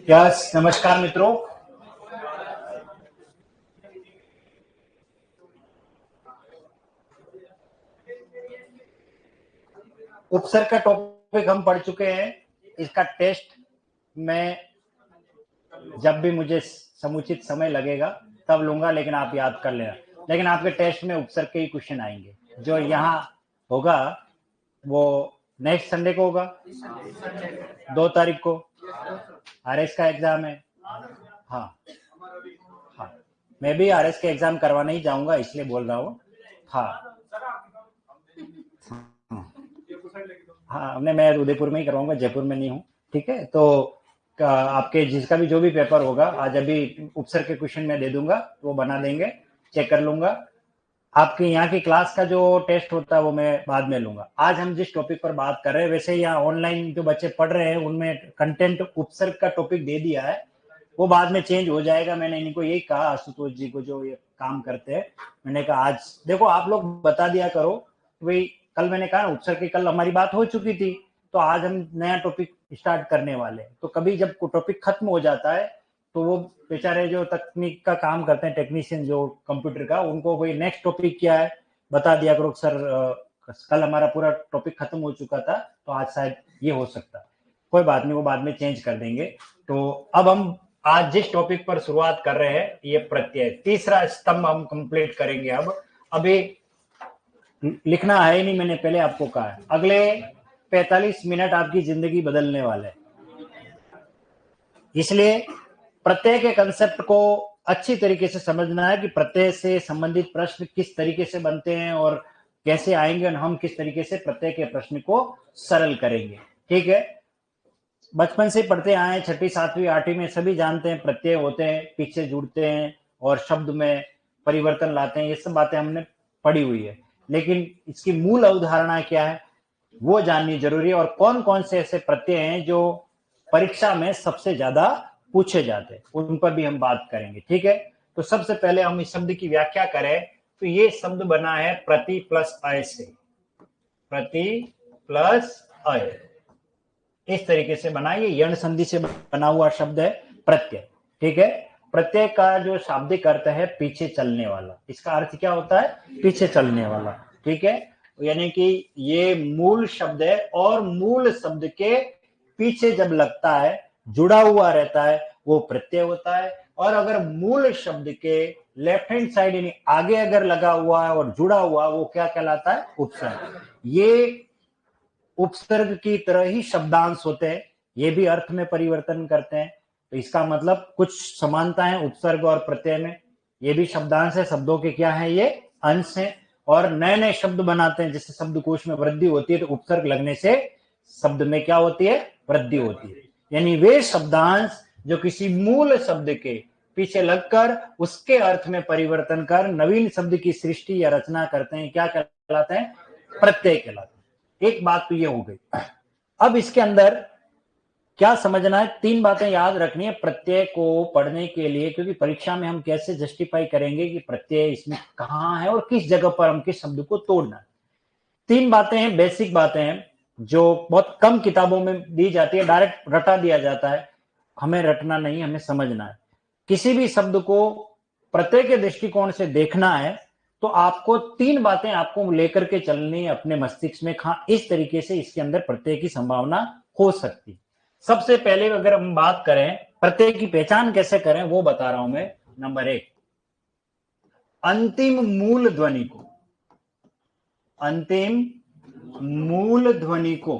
Yes, नमस्कार मित्रों। उपसर्ग का टॉपिक हम पढ़ चुके हैं। इसका टेस्ट मैं जब भी मुझे समुचित समय लगेगा तब लूंगा, लेकिन आप याद कर लेना। लेकिन आपके टेस्ट में उपसर्ग के ही क्वेश्चन आएंगे। जो यहाँ होगा वो नेक्स्ट संडे को होगा, 2 तारीख को आरएस का एग्जाम है। हाँ, मैं भी आरएस के एग्जाम करवाने ही जाऊंगा, इसलिए बोल रहा हूँ। हाँ, मैं उदयपुर में ही करवाऊंगा, जयपुर में नहीं हूँ। ठीक है, तो आपके जिसका भी जो भी पेपर होगा, आज अभी उपसर्ग के क्वेश्चन मैं दे दूंगा, वो बना देंगे, चेक कर लूंगा। आपके यहाँ की क्लास का जो टेस्ट होता है वो मैं बाद में लूंगा। आज हम जिस टॉपिक पर बात कर रहे हैं, वैसे यहाँ ऑनलाइन जो बच्चे पढ़ रहे हैं उनमें कंटेंट उपसर्ग का टॉपिक दे दिया है, वो बाद में चेंज हो जाएगा। मैंने इनको यही कहा, आशुतोष जी को जो ये काम करते हैं, मैंने कहा आज देखो आप लोग बता दिया करो भाई। कल मैंने कहा उपसर्ग की कल हमारी बात हो चुकी थी, तो आज हम नया टॉपिक स्टार्ट करने वाले। तो कभी जब टॉपिक खत्म हो जाता है तो वो बेचारे जो तकनीक का काम करते हैं, टेक्नीशियन जो कंप्यूटर का, उनको कोई नेक्स्ट टॉपिक क्या है बता दिया करो सर, कल हमारा पूरा टॉपिक खत्म हो चुका था, तो आज शायद ये हो सकता है। कोई बात नहीं, वो बाद में चेंज कर देंगे। तो अब हम आज जिस टॉपिक पर शुरुआत कर रहे हैं, ये प्रत्यय, तीसरा स्तंभ हम कंप्लीट करेंगे। अब अभी लिखना है ही नहीं, मैंने पहले आपको कहा है। अगले 45 मिनट आपकी जिंदगी बदलने वाले हैं, इसलिए प्रत्यय के कंसेप्ट को अच्छी तरीके से समझना है कि प्रत्यय से संबंधित प्रश्न किस तरीके से बनते हैं और कैसे आएंगे, और हम किस तरीके से प्रत्यय के प्रश्न को सरल करेंगे। ठीक है, बचपन से पढ़ते आए, 6ठी 7वीं 8वीं में सभी जानते हैं प्रत्यय होते हैं, पीछे जुड़ते हैं और शब्द में परिवर्तन लाते हैं। ये सब बातें हमने पढ़ी हुई है, लेकिन इसकी मूल अवधारणा क्या है वो जाननी जरूरी है। और कौन कौन से ऐसे प्रत्यय हैं जो परीक्षा में सबसे ज्यादा पूछे जाते हैं, उन पर भी हम बात करेंगे। ठीक है, तो सबसे पहले हम इस शब्द की व्याख्या करें तो ये शब्द बना है प्रति प्लस अय से। प्रति प्लस अय इस तरीके से बना, ये यण संधि से बना हुआ शब्द है प्रत्यय। ठीक है, प्रत्यय का जो शाब्दिक अर्थ है पीछे चलने वाला। इसका अर्थ क्या होता है? पीछे चलने वाला। ठीक है, यानी कि ये मूल शब्द है और मूल शब्द के पीछे जब लगता है, जुड़ा हुआ रहता है, वो प्रत्यय होता है। और अगर मूल शब्द के लेफ्ट हैंड साइड यानी आगे अगर लगा हुआ है और जुड़ा हुआ, वो क्या कहलाता है? उपसर्ग। ये उपसर्ग की तरह ही शब्दांश होते हैं, ये भी अर्थ में परिवर्तन करते हैं। तो इसका मतलब कुछ समानता है उपसर्ग और प्रत्यय में। ये भी शब्दांश है, शब्दों के क्या है? ये अंश है। और नए नए शब्द बनाते हैं, जिससे शब्दकोश में वृद्धि होती है, तो उपसर्ग लगने से शब्द में क्या होती है? वृद्धि होती है। यानी वे शब्दांश जो किसी मूल शब्द के पीछे लगकर उसके अर्थ में परिवर्तन कर नवीन शब्द की सृष्टि या रचना करते हैं, क्या कहलाते हैं? प्रत्यय कहलाते हैं। एक बात तो ये हो गई। अब इसके अंदर क्या समझना है? 3 बातें याद रखनी है प्रत्यय को पढ़ने के लिए, क्योंकि परीक्षा में हम कैसे जस्टिफाई करेंगे कि प्रत्यय इसमें कहां है और किस जगह पर हम किस शब्द को तोड़ना है। 3 बातें हैं, बेसिक बातें हैं, जो बहुत कम किताबों में दी जाती है, डायरेक्ट रटा दिया जाता है। हमें रटना नहीं, हमें समझना है। किसी भी शब्द को प्रत्यय के दृष्टिकोण से देखना है तो आपको 3 बातें आपको लेकर के चलनी है अपने मस्तिष्क में। इस तरीके से इसके अंदर प्रत्यय की संभावना हो सकती। सबसे पहले अगर हम बात करें प्रत्यय की पहचान कैसे करें, वो बता रहा हूं मैं। नंबर 1, अंतिम मूल ध्वनि को, अंतिम मूल ध्वनि को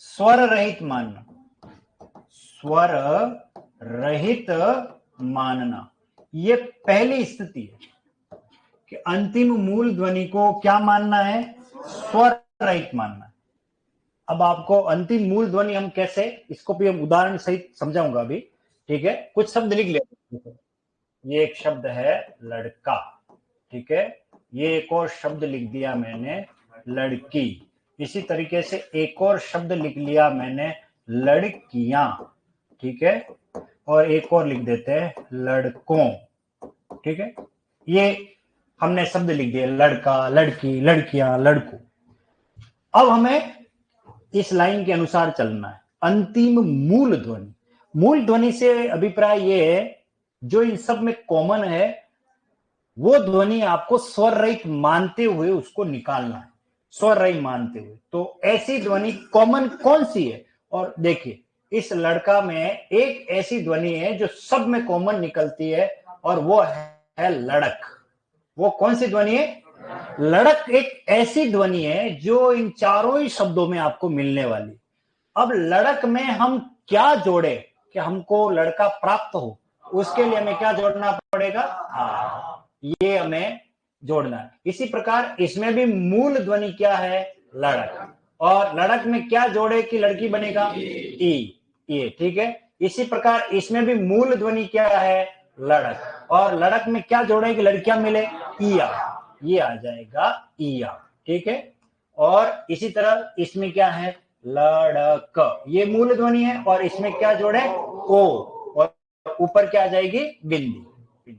स्वर रहित मानना। स्वर रहित मानना, ये पहली स्थिति है कि अंतिम मूल ध्वनि को क्या मानना है? स्वर रहित मानना है। अब आपको अंतिम मूल ध्वनि हम कैसे, इसको भी हम उदाहरण सहित समझाऊंगा अभी। ठीक है, कुछ शब्द लिख लेते हैं। ये एक शब्द है लड़का। ठीक है, ये एक और शब्द लिख दिया मैंने, लड़की। इसी तरीके से एक और शब्द लिख लिया मैंने, लड़कियां। ठीक है, और एक और लिख देते हैं, लड़कों। ठीक है, ये हमने शब्द लिख दिए, लड़का, लड़की, लड़कियां, लड़कों। अब हमें इस लाइन के अनुसार चलना है। अंतिम मूल ध्वनि, मूल ध्वनि से अभिप्राय ये है जो इन सब में कॉमन है, वो ध्वनि आपको स्वर रहित मानते हुए उसको निकालना है, स्वर रहित मानते हुए। तो ऐसी ध्वनि कॉमन कौन सी है? और देखिए, इस लड़का में एक ऐसी ध्वनि है जो सब में कॉमन निकलती है, और वो है लड़क। वो कौन सी ध्वनि है? लड़क एक ऐसी ध्वनि है जो इन चारों ही शब्दों में आपको मिलने वाली। अब लड़क में हम क्या जोड़े कि हमको लड़का प्राप्त हो, उसके लिए हमें क्या जोड़ना पड़ेगा? ये हमें जोड़ना है। इसी प्रकार इसमें भी मूल ध्वनि क्या है? लड़क। और लड़क में क्या जोड़े कि लड़की बनेगा? ई, ये ठीक है। इसी प्रकार इसमें भी मूल ध्वनि क्या है? लड़क। और लड़क में क्या जोड़े कि लड़कियां मिले? ईया, ये आ जाएगा ईया, ठीक है। और इसी तरह इसमें क्या है? लड़क, ये मूल ध्वनि है, और इसमें क्या जोड़े? ओ, और ऊपर क्या आ जाएगी? बिंदी,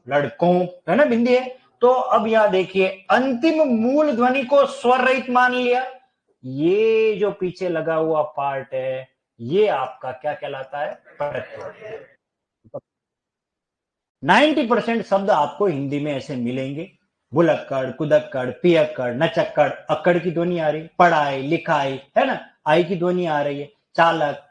लड़कों, है ना, बिंदी है। तो अब यहां देखिए, अंतिम मूल ध्वनि को स्वर रहित मान लिया। ये जो पीछे लगा हुआ पार्ट है, ये आपका क्या कहलाता है? प्रत्यय। 90% शब्द आपको हिंदी में ऐसे मिलेंगे। भुलक्कड़, कुदक्कड़, पियक्कड़, नचक्कड़, अक्कड़ की ध्वनि आ रही, पढ़ाई, लिखाई, है ना, आई की ध्वनि आ रही है, चालक,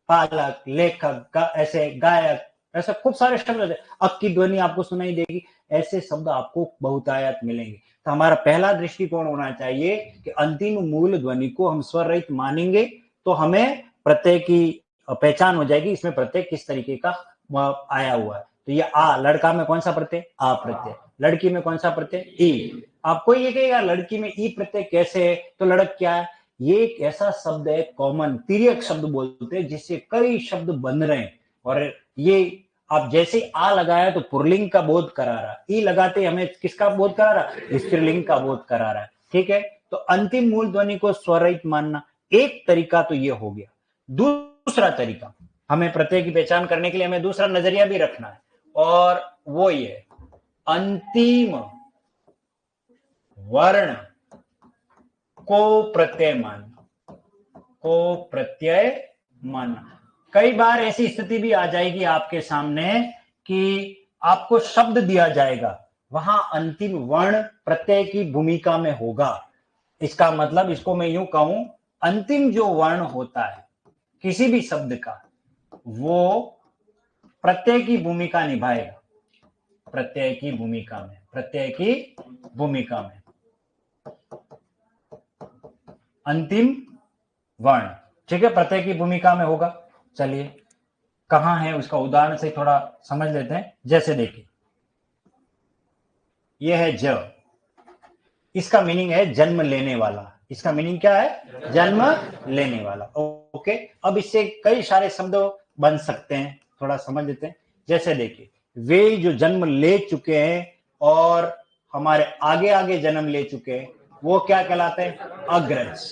पालक, लेखक, ऐसे गायक, ऐसे खूब सारे शब्द है। अक की ध्वनि आपको सुनाई देगी। ऐसे शब्द आपको बहुतायत मिलेंगे। तो हमारा पहला दृष्टिकोण होना चाहिए कि अंतिम मूल ध्वनि को हम स्वर रहित मानेंगे तो हमें प्रत्यय की पहचान हो जाएगी, इसमें प्रत्यय किस तरीके का आया हुआ है। तो ये आ, लड़का में कौन सा प्रत्यय? आ प्रत्यय। लड़की में कौन सा प्रत्यय? ई। आपको ये कहेगा लड़की में ई प्रत्यय कैसे है? तो लड़क क्या है? ये एक ऐसा शब्द है, कॉमन तिर्यक शब्द बोलते हैं, जिससे कई शब्द बन रहे हैं। और ये आप जैसे आ लगाया तो पुरलिंग का बोध करा रहा, ई लगाते हमें किसका बोध करा रहा? स्त्रीलिंग का बोध करा रहा है, ठीक है। तो अंतिम मूल ध्वनि को स्वरहित मानना एक तरीका तो ये हो गया। दूसरा तरीका, हमें प्रत्यय की पहचान करने के लिए हमें दूसरा नजरिया भी रखना है, और वो ये अंतिम वर्ण को प्रत्यय मानना, को प्रत्यय मानना। कई बार ऐसी स्थिति भी आ जाएगी आपके सामने कि आपको शब्द दिया जाएगा, वहां अंतिम वर्ण प्रत्यय की भूमिका में होगा। इसका मतलब, इसको मैं यूं कहूं, अंतिम जो वर्ण होता है किसी भी शब्द का, वो प्रत्यय की भूमिका निभाएगा। प्रत्यय की भूमिका में, प्रत्यय की भूमिका में अंतिम वर्ण, ठीक है, प्रत्यय की भूमिका में होगा। चलिए कहां है उसका उदाहरण से थोड़ा समझ लेते हैं। जैसे देखिए, यह है ज, इसका मीनिंग है जन्म लेने वाला। इसका मीनिंग क्या है? जन्म लेने वाला। ओके, अब इससे कई सारे शब्द बन सकते हैं, थोड़ा समझ लेते हैं। जैसे देखिए, वे जो जन्म ले चुके हैं और हमारे आगे आगे जन्म ले चुके हैं, वो क्या कहलाते हैं? अग्रज।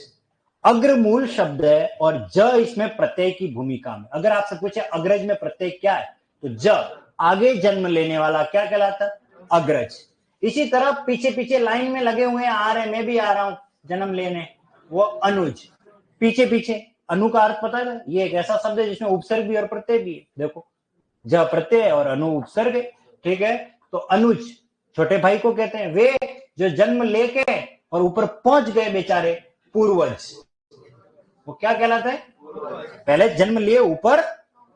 अग्र मूल शब्द है, और ज इसमें प्रत्यय की भूमिका में। अगर आपसे पूछे अग्रज में प्रत्यय क्या है, तो ज, आगे जन्म लेने वाला, क्या कहलाता है? अग्रज। इसी तरह पीछे पीछे लाइन में लगे हुए आ रहे, मैं भी आ रहा हूं जन्म लेने, वो अनुज। पीछे पीछे, अनु का अर्थ पता है? ये एक ऐसा शब्द है जिसमें उपसर्ग भी और प्रत्यय भी है। देखो, ज प्रत्यय और अनु उपसर्ग, ठीक है। तो अनुज छोटे भाई को कहते हैं। वे जो जन्म लेके और ऊपर पहुंच गए बेचारे, पूर्वज, वो क्या कहलाता है? पहले जन्म लिए, ऊपर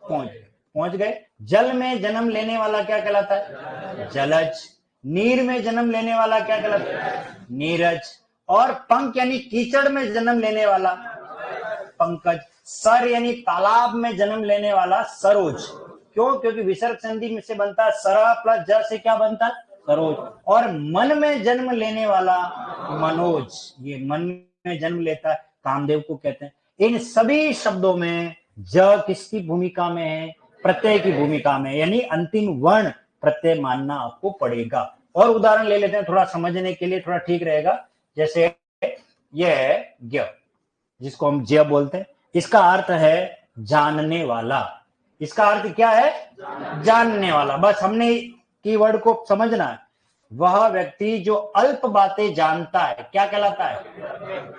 पहुंच गए। जल में जन्म लेने वाला क्या कहलाता है? जलज। नीर में जन्म लेने वाला क्या कहलाता है? नीरज। और पंख यानी कीचड़ में जन्म लेने वाला पंकज। सर यानी तालाब में जन्म लेने वाला सरोज। क्यों? क्योंकि विसर्ग संधि में से बनता है सरा प्लस ज से क्या बनता है? सरोज। और मन में जन्म लेने वाला मनोज। ये मन में जन्म लेता है, कामदेव को कहते हैं। इन सभी शब्दों में ज किसकी भूमिका में है? प्रत्यय की भूमिका में, यानी अंतिम वर्ण प्रत्यय मानना आपको पड़ेगा। और उदाहरण ले लेते हैं थोड़ा समझने के लिए, थोड़ा ठीक रहेगा। जैसे यह है ज्ञ, जिसको हम ज्ञ बोलते हैं। इसका अर्थ है जानने वाला। इसका अर्थ क्या है? जानने वाला। बस हमने कीवर्ड को समझना है। वह व्यक्ति जो अल्प बातें जानता है क्या कहलाता है?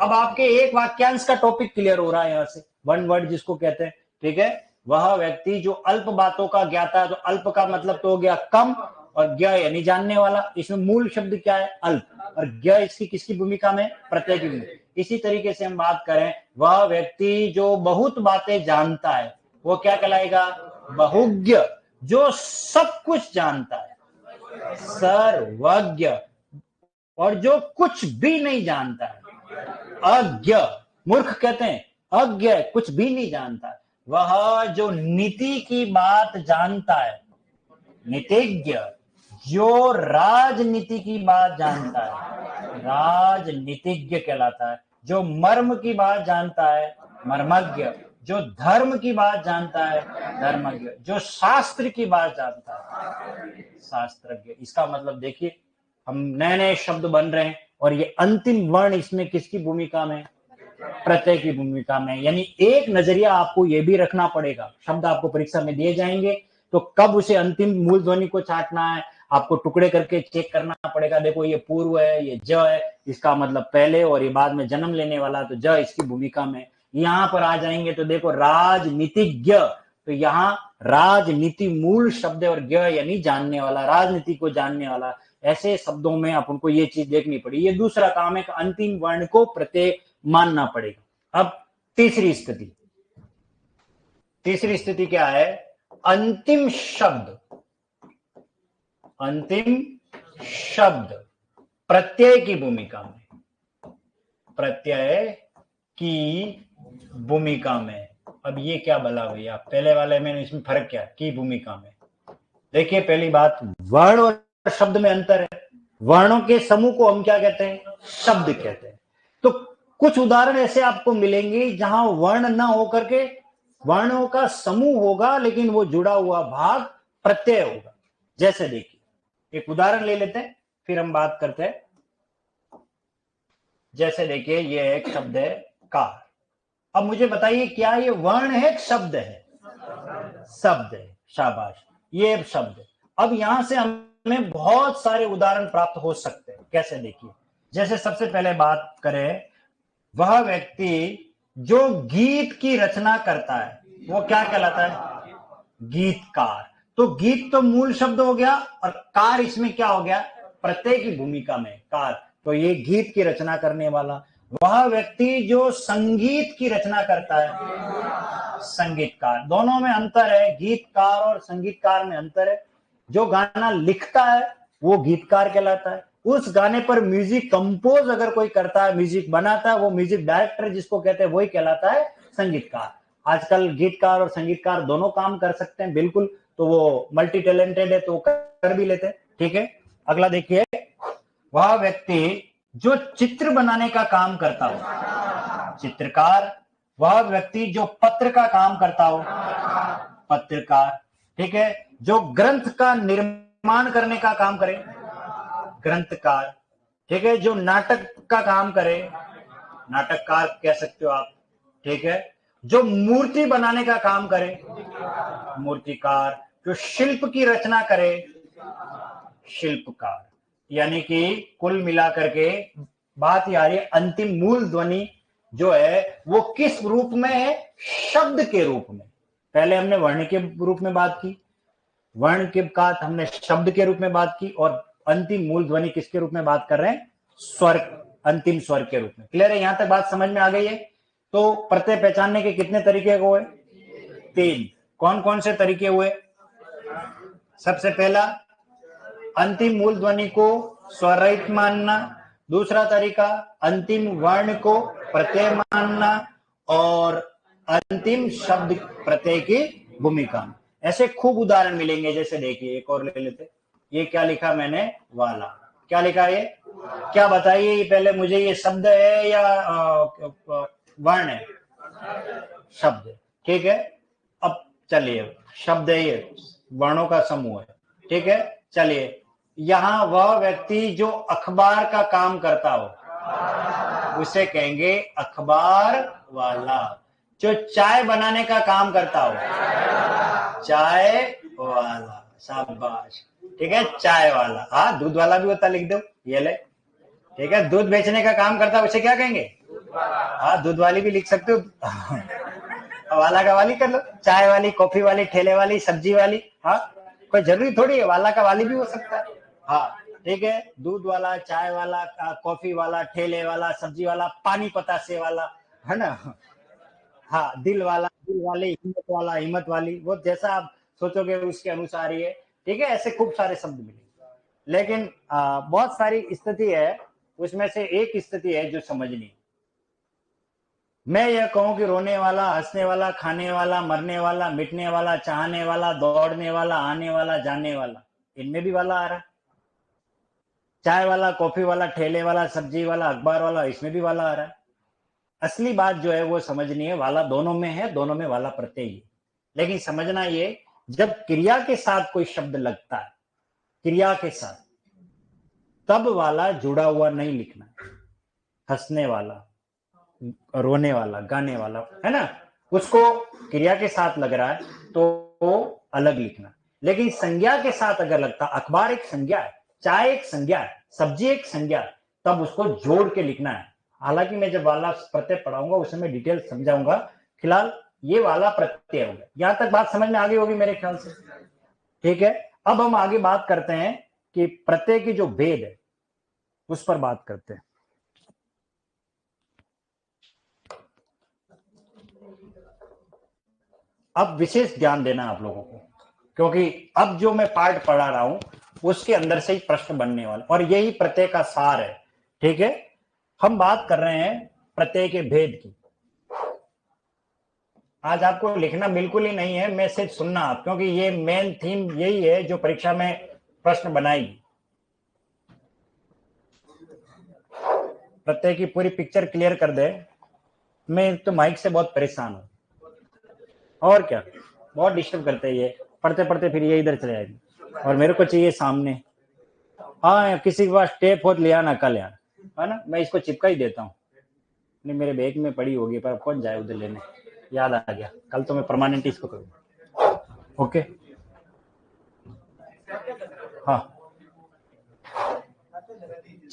अब आपके एक वाक्यांश का टॉपिक क्लियर हो रहा है यहां से, वन वर्ड जिसको कहते हैं, ठीक है। वह व्यक्ति जो अल्प बातों का ज्ञाता है, तो अल्प का मतलब तो हो गया कम, और ज्ञ यानी जानने वाला। इसमें मूल शब्द क्या है? अल्प, और ज्ञ इसकी किसकी भूमिका में? प्रत्यय की भूमिका। इसी तरीके से हम बात करें, वह व्यक्ति जो बहुत बातें जानता है वो क्या कहलाएगा? बहुज्ञ, जो सब कुछ जानता है, सर्वज्ञ। और जो कुछ भी नहीं जानता है, अज्ञ, मूर्ख कहते हैं, अज्ञ, कुछ भी नहीं जानता। वह जो नीति की बात जानता है, नीतिज्ञ, जो राजनीति की बात जानता है, राजनीतिज्ञ कहलाता है। जो मर्म की बात जानता है, मर्मज्ञ। जो धर्म की बात जानता है, धर्मज्ञ। जो शास्त्र की बात जानता है, शास्त्रज्ञ। इसका मतलब देखिए, हम नए नए शब्द बन रहे हैं, और ये अंतिम वर्ण इसमें किसकी भूमिका में? प्रत्यय की भूमिका में। यानी एक नजरिया आपको ये भी रखना पड़ेगा, शब्द आपको परीक्षा में दिए जाएंगे तो कब उसे अंतिम मूल ध्वनि को छांटना है, आपको टुकड़े करके चेक करना पड़ेगा। देखो ये पूर्व है, ये ज है, इसका मतलब पहले, और ये बाद में जन्म लेने वाला, तो ज इसकी भूमिका में। यहां पर आ जाएंगे तो देखो राजनीतिज्ञ, तो यहाँ राजनीति मूल शब्द है, और ज्ञ यानी जानने वाला, राजनीति को जानने वाला। ऐसे शब्दों में अपन को ये चीज देखनी पड़ी। ये दूसरा काम है कि अंतिम वर्ण को प्रत्यय मानना पड़ेगा। अब तीसरी स्थिति, तीसरी स्थिति क्या है? अंतिम शब्द, अंतिम शब्द प्रत्यय की भूमिका में, प्रत्यय की भूमिका में। अब ये क्या भला भैया, पहले वाले में इसमें फर्क क्या? की भूमिका में। देखिए पहली बात, वर्ण और शब्द में अंतर है। वर्णों के समूह को हम क्या कहते हैं? शब्द कहते हैं। तो कुछ उदाहरण ऐसे आपको मिलेंगे जहां वर्ण ना होकर के वर्णों का समूह होगा, लेकिन वो जुड़ा हुआ भाग प्रत्यय होगा। जैसे देखिए, एक उदाहरण ले लेते हैं, फिर हम बात करते हैं। जैसे देखिए, ये एक शब्द है कार। अब मुझे बताइए, क्या ये वर्ण है, शब्द है? शब्द है, शाबाश, ये शब्द है। अब यहां से हमें बहुत सारे उदाहरण प्राप्त हो सकते हैं। कैसे? देखिए, जैसे सबसे पहले बात करें, वह व्यक्ति जो गीत की रचना करता है वो क्या कहलाता है? गीतकार। तो गीत तो मूल शब्द हो गया, और कार इसमें क्या हो गया? प्रत्यय की भूमिका में, कार। तो ये गीत की रचना करने वाला। वह व्यक्ति जो संगीत की रचना करता है, संगीतकार। दोनों में अंतर है, गीतकार और संगीतकार में अंतर है। जो गाना लिखता है वो गीतकार कहलाता है। उस गाने पर म्यूजिक कंपोज अगर कोई करता है, म्यूजिक बनाता है, वो म्यूजिक डायरेक्टर जिसको कहते हैं, वही कहलाता है संगीतकार। आजकल गीतकार और संगीतकार दोनों काम कर सकते हैं, बिल्कुल। तो वो मल्टी टैलेंटेड है, तो कर भी लेते हैं, ठीक है। अगला देखिए, वह व्यक्ति जो चित्र बनाने का काम करता हो, चित्रकार। वह व्यक्ति जो पत्र का काम करता हो, पत्रकार, ठीक है। जो ग्रंथ का निर्माण करने का काम करे, ग्रंथकार, ठीक है। जो नाटक का काम करे, नाटककार कह सकते हो आप, ठीक है। जो मूर्ति बनाने का काम करे, मूर्तिकार। जो शिल्प की रचना करे, शिल्पकार। यानी कि कुल मिलाकर के बात आ रही है, अंतिम मूल ध्वनि जो है वो किस रूप में है? शब्द के रूप में। पहले हमने वर्ण के रूप में बात की, वर्ण के बाद हमने शब्द के रूप में बात की, और अंतिम मूल ध्वनि किसके रूप में बात कर रहे हैं? स्वर, अंतिम स्वर के रूप में। क्लियर है? यहां तक बात समझ में आ गई है? तो प्रत्यय पहचानने के कितने तरीके हुए? 3। कौन कौन से तरीके हुए? सबसे पहला, अंतिम मूल ध्वनि को स्वरहित मानना। दूसरा तरीका, अंतिम वर्ण को प्रत्यय मानना। और अंतिम शब्द प्रत्यय की भूमिका में। ऐसे खूब उदाहरण मिलेंगे। जैसे देखिए, एक और ले लेते। ये क्या लिखा मैंने? वाला। क्या लिखा ये? क्या बताइए, ये पहले मुझे, ये शब्द है या वर्ण है? शब्द, ठीक है। अब चलिए, शब्द है, ये वर्णों का समूह है, ठीक है। चलिए, यहां वह व्यक्ति जो अखबार का काम करता हो उसे कहेंगे अखबार वाला। जो चाय बनाने का काम करता हो, चाय वाला। शाबाश। ठीक है, चाय वाला, हाँ दूध वाला भी होता, लिख दो ये ले। ठीक है, दूध बेचने का काम करता है, उसे क्या कहेंगे? हाँ दूध वाली भी लिख सकते हो। वाला का वाली कर लो, चाय वाली, कॉफी वाली, ठेले वाली, सब्जी वाली। हाँ, कोई जरूरी थोड़ी है, वाला का वाली भी हो सकता है। हाँ ठीक है, दूध वाला, चाय वाला, कॉफी वाला, ठेले वाला, सब्जी वाला, पानी पतासे वाला, है ना। हाँ, दिल वाला, दिल वाली, हिम्मत वाला, हिम्मत वाली, वो जैसा आप सोचोगे उसके अनुसार ही है। ठीक है, ऐसे खूब सारे शब्द मिलेंगे, लेकिन बहुत सारी स्थिति है, उसमें से एक स्थिति है जो समझनी। मैं यह कहूं कि रोने वाला, हंसने वाला, खाने वाला, मरने वाला, मिटने वाला, चाहने वाला, दौड़ने वाला, आने वाला, जाने वाला, इनमें भी वाला आ रहा है। चाय वाला, कॉफी वाला, ठेले वाला, सब्जी वाला, अखबार वाला, इसमें भी वाला आ रहा है। असली बात जो है वो समझनी है, वाला दोनों में है, दोनों में वाला प्रत्यय ही। लेकिन समझना ये, जब क्रिया के साथ कोई शब्द लगता है, क्रिया के साथ, तब वाला जुड़ा हुआ नहीं लिखना। हंसने वाला, रोने वाला, गाने वाला, है ना, उसको क्रिया के साथ लग रहा है तो अलग लिखना। लेकिन संज्ञा के साथ अगर लगता, अखबार एक संज्ञा है, चाय एक संज्ञा है, सब्जी एक संज्ञा है, तब उसको जोड़ के लिखना है। हालांकि मैं जब वाला प्रत्यय पढ़ाऊंगा उसमें मैं डिटेल समझाऊंगा, फिलहाल ये वाला प्रत्यय हो गया। यहां तक बात समझ में आ गई होगी मेरे ख्याल से। ठीक है, अब हम आगे बात करते हैं कि प्रत्यय की जो भेद है उस पर बात करते हैं। अब विशेष ध्यान देना आप लोगों को, क्योंकि अब जो मैं पार्ट पढ़ा रहा हूं उसके अंदर से ही प्रश्न बनने वाला, और यही प्रत्यय का सार है। ठीक है, हम बात कर रहे हैं प्रत्यय के भेद की। आज आपको लिखना बिल्कुल ही नहीं है, मैं सिर्फ सुनना आप, क्योंकि ये मेन थीम यही है जो परीक्षा में प्रश्न बनाएगी। प्रत्यय की पूरी पिक्चर क्लियर कर दे। मैं तो माइक से बहुत परेशान हूं, और क्या, बहुत डिस्टर्ब करते हैं ये, पढ़ते पढ़ते फिर ये इधर चले जाएगी और मेरे को चाहिए सामने। हाँ, किसी के पास टेप हो लिया ना, कल यार, है ना, मैं इसको चिपका ही देता हूँ। नहीं, मेरे बैग में पड़ी होगी, पर कौन जाए उधर लेने, याद आ गया, कल तो मैं परमानेंट इसको करूँगा। ओके, हाँ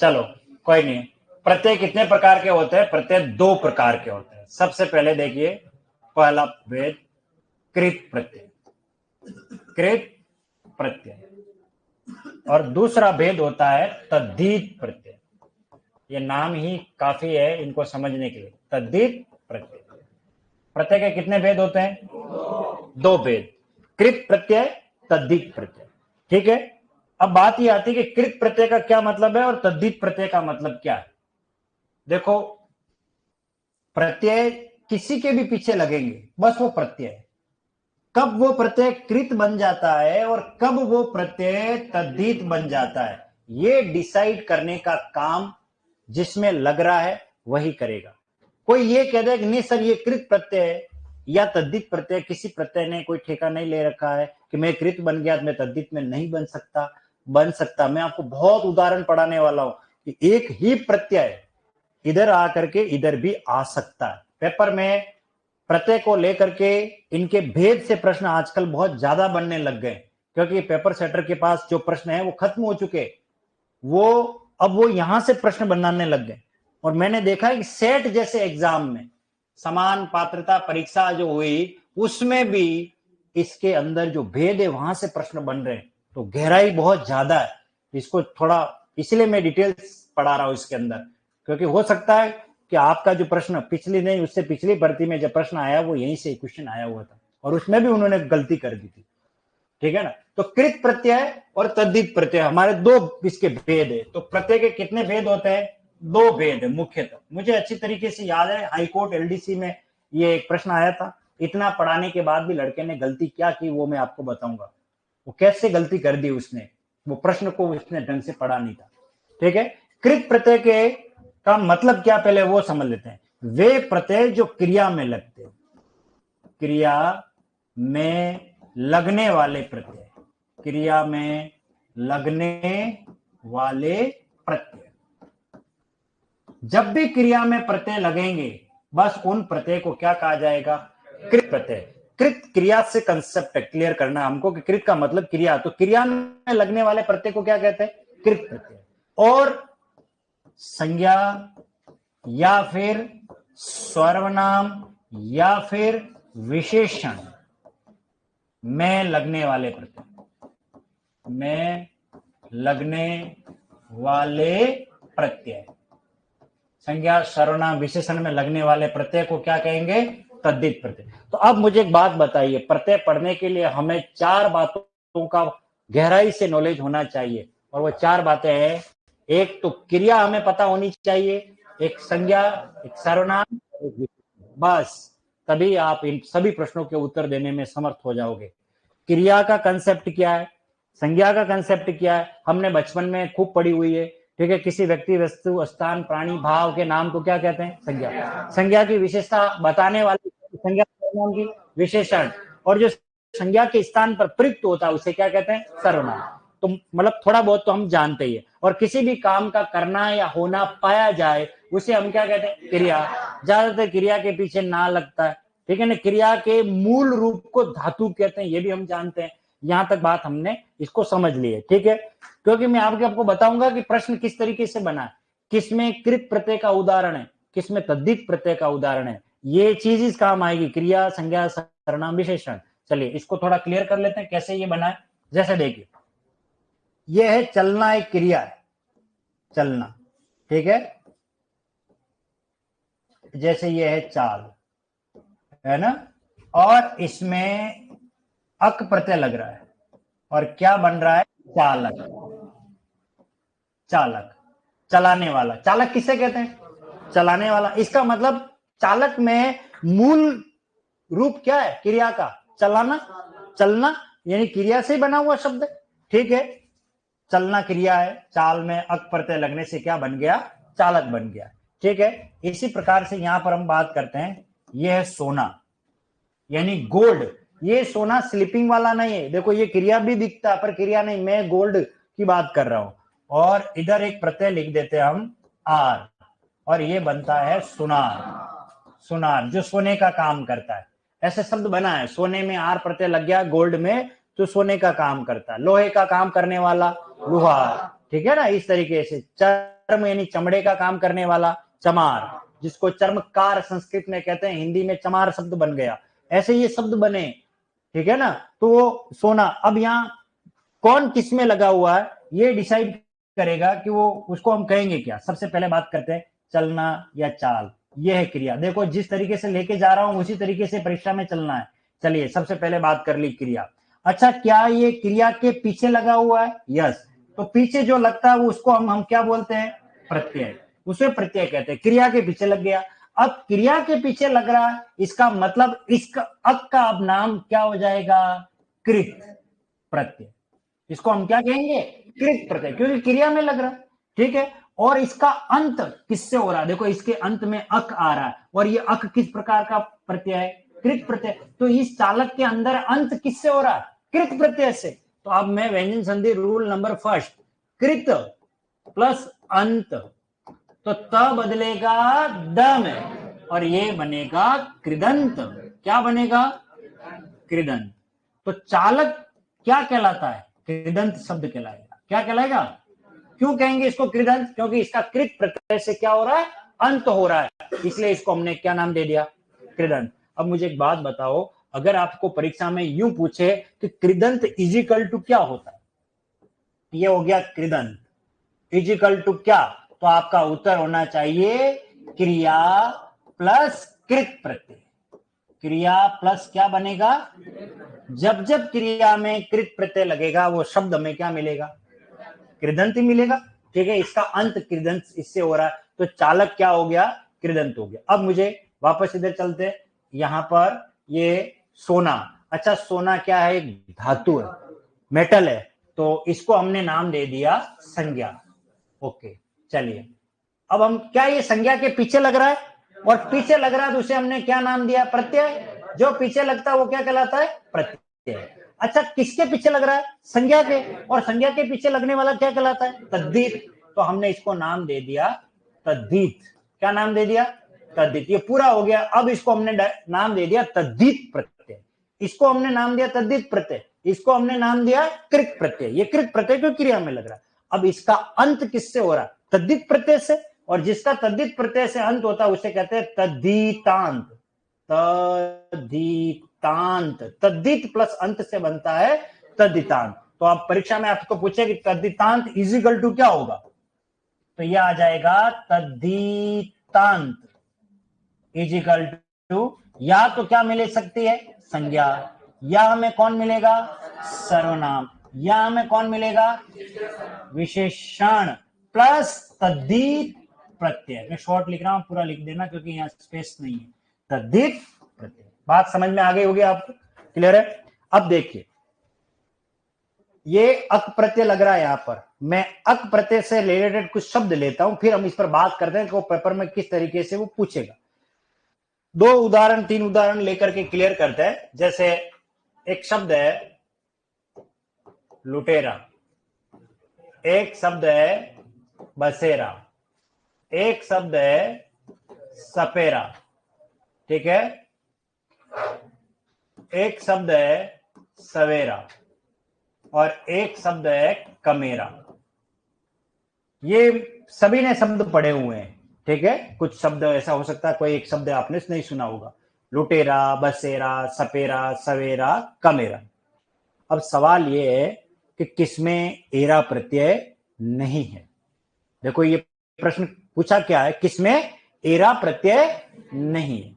चलो, कोई नहीं। प्रत्यय कितने प्रकार के होते हैं? प्रत्यय दो प्रकार के होते हैं। सबसे पहले देखिए, पहला भेद कृत प्रत्यय, कृत प्रत्यय, और दूसरा भेद होता है तद्धित प्रत्यय। ये नाम ही काफी है इनको समझने के लिए, तद्धित प्रत्यय। प्रत्यय के कितने भेद होते हैं? दो भेद, कृत प्रत्यय, तद्धित प्रत्यय। ठीक है, अब बात ये आती है कि कृत प्रत्यय का क्या मतलब है और तद्धित प्रत्यय का मतलब क्या है। देखो, प्रत्यय किसी के भी पीछे लगेंगे, बस वो प्रत्यय है। कब वो प्रत्यय कृत बन जाता है और कब वो प्रत्यय तद्धित बन जाता है, ये डिसाइड करने का काम जिसमें लग रहा है वही करेगा। कोई ये कह दे कि नहीं सर ये कृत प्रत्यय है या तद्धित प्रत्यय, किसी प्रत्यय ने कोई ठेका नहीं ले रखा है कि मैं कृत बन गया तो मैं तद्धित में नहीं बन सकता। बन सकता, मैं आपको बहुत उदाहरण पढ़ाने वाला हूं कि एक ही प्रत्यय इधर आकर के इधर भी आ सकता है। पेपर में प्रत्यय को लेकर के इनके भेद से प्रश्न आजकल बहुत ज्यादा बनने लग गए, क्योंकि पेपर सेटर के पास जो प्रश्न है वो खत्म हो चुके, वो अब वो यहां से प्रश्न बनाने लग गए। और मैंने देखा है कि सेट जैसे एग्जाम में, समान पात्रता परीक्षा जो हुई, उसमें भी इसके अंदर जो भेद है वहां से प्रश्न बन रहे हैं, तो गहराई बहुत ज्यादा है। इसको थोड़ा, इसलिए मैं डिटेल्स पढ़ा रहा हूं इसके अंदर, क्योंकि हो सकता है कि आपका जो प्रश्न पिछली नहीं उससे पिछली भर्ती में जब प्रश्न आया वो यहीं से क्वेश्चन आया हुआ था और उसमें भी उन्होंने गलती कर दी थी। ठीक है ना, तो कृत प्रत्यय और तद्धित प्रत्यय हमारे दो इसके भेद है। तो प्रत्यय के कितने भेद होते हैं? दो भेद है मुख्यतः, मुझे अच्छी तरीके से याद है, हाईकोर्ट एलडीसी में ये एक प्रश्न आया था। इतना पढ़ाने के बाद भी लड़के ने गलती क्या की वो मैं आपको बताऊंगा, वो कैसे गलती कर दी उसने, वो प्रश्न को उसने ढंग से पढ़ा नहीं था। ठीक है, कृत प्रत्यय के का मतलब क्या पहले वो समझ लेते हैं। वे प्रत्यय जो क्रिया में लगते हैं, क्रिया में लगने वाले प्रत्यय, क्रिया में लगने वाले प्रत्यय, जब भी क्रिया में प्रत्यय लगेंगे बस उन प्रत्यय को क्या कहा जाएगा? कृत प्रत्यय। कृत क्रिया से कंसेप्ट क्लियर करना हमको कि कृत का मतलब क्रिया, तो क्रिया में लगने वाले प्रत्यय को क्या कहते हैं? कृत प्रत्यय। और संज्ञा या फिर सर्वनाम या फिर विशेषण में लगने वाले प्रत्यय, में लगने वाले प्रत्यय, संज्ञा सर्वनाम विशेषण में लगने वाले प्रत्यय को क्या कहेंगे? तद्धित प्रत्यय। तो अब मुझे एक बात बताइए, प्रत्यय पढ़ने के लिए हमें 4 बातों का गहराई से नॉलेज होना चाहिए, और वो 4 बातें हैं। एक तो क्रिया हमें पता होनी चाहिए, एक संज्ञा, एक सर्वनाम, एक विशेषण। बस तभी आप इन सभी प्रश्नों के उत्तर देने में समर्थ हो जाओगे। क्रिया का कंसेप्ट क्या है, संज्ञा का कंसेप्ट क्या है, हमने बचपन में खूब पढ़ी हुई है, ठीक है। किसी व्यक्ति, वस्तु, स्थान, प्राणी, भाव के नाम को क्या कहते हैं? संज्ञा। संज्ञा की विशेषता बताने वाली संज्ञा नाम की विशेषण, और जो संज्ञा के स्थान पर प्रयुक्त होता है उसे क्या कहते हैं? सर्वनाम। तो मतलब थोड़ा बहुत तो हम जानते ही है। और किसी भी काम का करना या होना पाया जाए उसे हम क्या कहते हैं? क्रिया। ज्यादातर क्रिया के पीछे ना लगता है, ठीक है ना। क्रिया के मूल रूप को धातु कहते हैं, ये भी हम जानते हैं। यहां तक बात हमने इसको समझ ली है, ठीक है। क्योंकि मैं आपको बताऊंगा कि प्रश्न किस तरीके से बना है, किसमें कृत प्रत्यय का उदाहरण है, किसमें तद्धित प्रत्यय का उदाहरण है, ये चीज इस काम आएगी, क्रिया, संज्ञा, सर्वनाम, विशेषण। चलिए इसको थोड़ा क्लियर कर लेते हैं कैसे ये बना है। जैसे देखिए, ये है चलना, एक क्रिया है, चलना, ठीक है। जैसे ये है चाल, है ना, और इसमें अक प्रत्यय लग रहा है, और क्या बन रहा है? चालक। चालक, चलाने वाला। चालक किसे कहते हैं? चलाने वाला। इसका मतलब चालक में मूल रूप क्या है? क्रिया का, चलाना, चलना, यानी क्रिया से बना हुआ शब्द, ठीक है। चलना क्रिया है, चाल में अक प्रत्यय लगने से क्या बन गया? चालक बन गया, ठीक है। इसी प्रकार से यहां पर हम बात करते हैं, यह है सोना, यानी गोल्ड। ये सोना स्लीपिंग वाला नहीं है, देखो ये क्रिया भी दिखता है पर क्रिया नहीं, मैं गोल्ड की बात कर रहा हूं। और इधर एक प्रत्यय लिख देते हैं हम, आर, और ये बनता है सुनार। सुनार जो सोने का काम करता है, ऐसे शब्द बना है। सोने में आर प्रत्यय लग गया, गोल्ड में, तो सोने का काम करता है। लोहे का काम करने वाला, लोहार, ठीक है ना। इस तरीके से चर्म यानी चमड़े का काम करने वाला, चमार, जिसको चर्मकार संस्कृत में कहते हैं, हिंदी में चमार शब्द बन गया। ऐसे ये शब्द बने, ठीक है ना। तो वो सोना, अब यहाँ कौन किस में लगा हुआ है ये डिसाइड करेगा कि वो, उसको हम कहेंगे क्या। सबसे पहले बात करते हैं चलना या चाल, ये है क्रिया। देखो जिस तरीके से लेके जा रहा हूं उसी तरीके से परीक्षा में चलना है। चलिए सबसे पहले बात कर ली क्रिया। अच्छा, क्या ये क्रिया के पीछे लगा हुआ है? यस। तो पीछे जो लगता है वो उसको हम क्या बोलते हैं? प्रत्यय। उसे प्रत्यय कहते हैं। क्रिया के पीछे लग गया। अब क्रिया के पीछे लग रहा है, इसका मतलब इसका अक का अब नाम क्या हो जाएगा? कृत प्रत्यय। इसको हम क्या कहेंगे? कृत प्रत्यय, क्योंकि क्रिया में लग रहा है, ठीक है। और इसका अंत किससे हो रहा है? देखो इसके अंत में अक आ रहा है, और ये अक किस प्रकार का प्रत्यय है? कृत प्रत्यय। तो इस चालक के अंदर अंत किससे हो रहा है? कृत प्रत्यय से। तो अब मैं व्यंजन संधि रूल नंबर फर्स्ट, कृत प्लस अंत, तो त बदलेगा द में, और ये बनेगा कृदंत। क्या बनेगा? कृदंत। तो चालक क्या कहलाता है? कृदंत शब्द कहलाएगा। क्या कहलाएगा? क्यों कहेंगे इसको कृदंत? क्योंकि इसका कृत प्रत्यय से क्या हो रहा है? अंत हो रहा है, इसलिए इसको हमने क्या नाम दे दिया? कृदंत। अब मुझे एक बात बताओ, अगर आपको परीक्षा में यूं पूछे कि कृदंत इजिकल टू क्या होता है, ये हो गया कृदंत इजिकल टू क्या, तो आपका उत्तर होना चाहिए क्रिया प्लस कृत प्रत्यय। क्रिया प्लस क्या बनेगा? जब जब क्रिया में कृत प्रत्यय लगेगा वो शब्द में क्या मिलेगा? कृदंत ही मिलेगा, ठीक है। इसका अंत कृदंत इससे हो रहा है, तो चालक क्या हो गया? कृदंत हो गया। अब मुझे वापस इधर चलते, यहां पर ये सोना। अच्छा, सोना क्या है? एक धातु है, मेटल है, तो इसको हमने नाम दे दिया संज्ञा। ओके, चलिए अब हम क्या, ये संज्ञा के पीछे लग रहा है, और पीछे लग रहा है तो उसे हमने क्या नाम दिया? प्रत्यय। जो पीछे लगता है वो क्या कहलाता है? प्रत्यय। अच्छा, किसके पीछे लग रहा है? संज्ञा के, और संज्ञा के पीछे लगने वाला क्या कहलाता है? तद्धित। तो हमने इसको नाम दे दिया तद्धित। क्या नाम दे दिया? तद्धित। ये पूरा हो गया। अब इसको हमने नाम दे दिया तद्धित प्रत्यय। इसको हमने नाम दिया तद्धित प्रत्यय, इसको हमने नाम दिया कृत प्रत्यय। ये कृत प्रत्यय को क्रिया में लग रहा है। अब इसका अंत किससे हो रहा है? तद्धित प्रत्यय से। और जिसका तद्धित प्रत्यय से अंत होता है उसे कहते हैं तद्धितांत। तद्धितांत, तद्धित प्लस अंत से बनता है तद्धितांत। तो आप परीक्षा में आपको पूछे कि तद्धितांत इज इक्वल टू क्या होगा, तो यह आ जाएगा तद्धितांत इज इक्वल टू, या तो क्या मिल सकती है? संज्ञा, या हमें कौन मिलेगा? सर्वनाम, या हमें कौन मिलेगा? विशेषण प्लस तद्धित प्रत्यय। मैं शॉर्ट लिख रहा हूं, पूरा लिख देना क्योंकि यहां स्पेस नहीं है। तद्धित प्रत्यय। बात समझ में आ गई होगी आपको? क्लियर है? अब देखिए, ये अक प्रत्यय लग रहा है यहां पर। मैं अक प्रत्यय से रिलेटेड कुछ शब्द लेता हूं, फिर हम इस पर बात करते हैं कि वो पेपर में किस तरीके से वो पूछेगा। 2 उदाहरण 3 उदाहरण लेकर के क्लियर करते हैं। जैसे एक शब्द है लुटेरा, एक शब्द है बसेरा, एक शब्द है सपेरा, ठीक है, एक शब्द है सवेरा और एक शब्द है कमेरा। ये सभी ने शब्द पढ़े हुए हैं, ठीक है। कुछ शब्द ऐसा हो सकता है कोई एक शब्द आपने नहीं सुना होगा, लुटेरा, बसेरा, सपेरा, सवेरा, कमेरा। अब सवाल ये है कि किसमें एरा प्रत्यय नहीं है। देखो ये प्रश्न पूछा क्या है, किसमें एरा प्रत्यय नहीं है।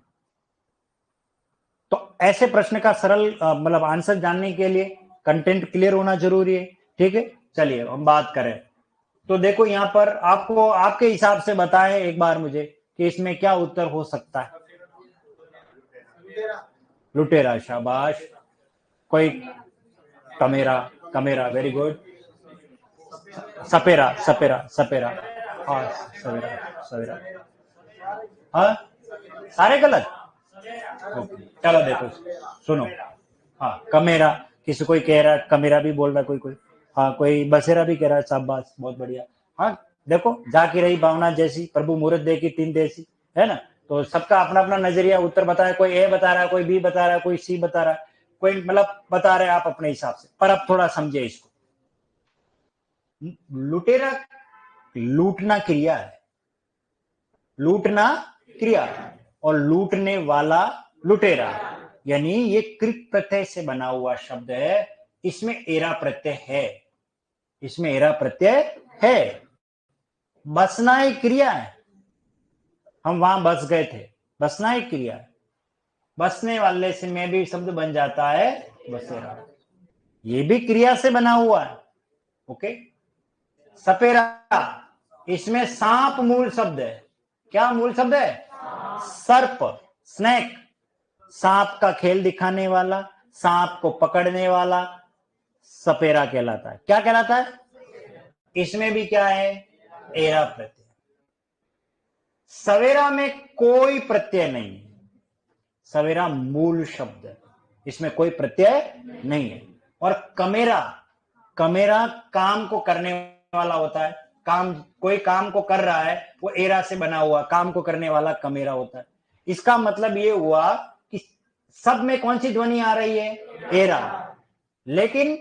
तो ऐसे प्रश्न का सरल मतलब आंसर जानने के लिए कंटेंट क्लियर होना जरूरी है, ठीक है। चलिए हम बात करें। तो देखो यहां पर आपको आपके हिसाब से बताएं एक बार मुझे कि इसमें क्या उत्तर हो सकता है। लुटेरा, शाबाश। कोई कमेरा, कमेरा, वेरी गुड। सपेरा, सपेरा, सपेरा, हाँ सवेरा, सवेरा, हाँ सारे गलत। चलो देखो सुनो, हाँ कमेरा, किसी कोई कह रहा है कमेरा भी बोल रहा है, कोई कोई, हाँ कोई बसेरा भी कह रहा है, शाबाश बहुत बढ़िया। हाँ देखो, जाकी रही भावना जैसी, प्रभु मुहूर्त दे की तीन देसी, है ना। तो सबका अपना अपना नजरिया उत्तर बताया, कोई ए बता रहा है, कोई बी बता रहा है, कोई सी बता रहा है, कोई मतलब बता रहे हैं आप अपने हिसाब से। पर अब थोड़ा समझे इसको। लुटेरा लूटना क्रिया है, लूटना क्रिया, और लूटने वाला लुटेरा, यानी ये कृत प्रत्यय से बना हुआ शब्द है। इसमें एरा प्रत्यय है, इसमें एरा प्रत्यय है। बसना एक क्रिया है, हम वहां बस गए थे, बसना एक क्रिया है। बसने वाले से में भी शब्द बन जाता है बसेरा, ये भी क्रिया से बना हुआ है। ओके। सपेरा, इसमें सांप मूल शब्द है। क्या मूल शब्द है? सर्प, स्नेक, सांप का खेल दिखाने वाला, सांप को पकड़ने वाला सपेरा कहलाता है। क्या कहलाता है? इसमें भी क्या है? एरा प्रत्यय। सवेरा में कोई प्रत्यय नहीं है, सवेरा मूल शब्द है, इसमें कोई प्रत्यय नहीं है। और कमेरा, कमेरा काम को करने वाला होता है, काम, कोई काम को कर रहा है वो एरा से बना हुआ, काम को करने वाला कमेरा होता है। इसका मतलब ये हुआ कि सब में कौन सी ध्वनि आ रही है? एरा। लेकिन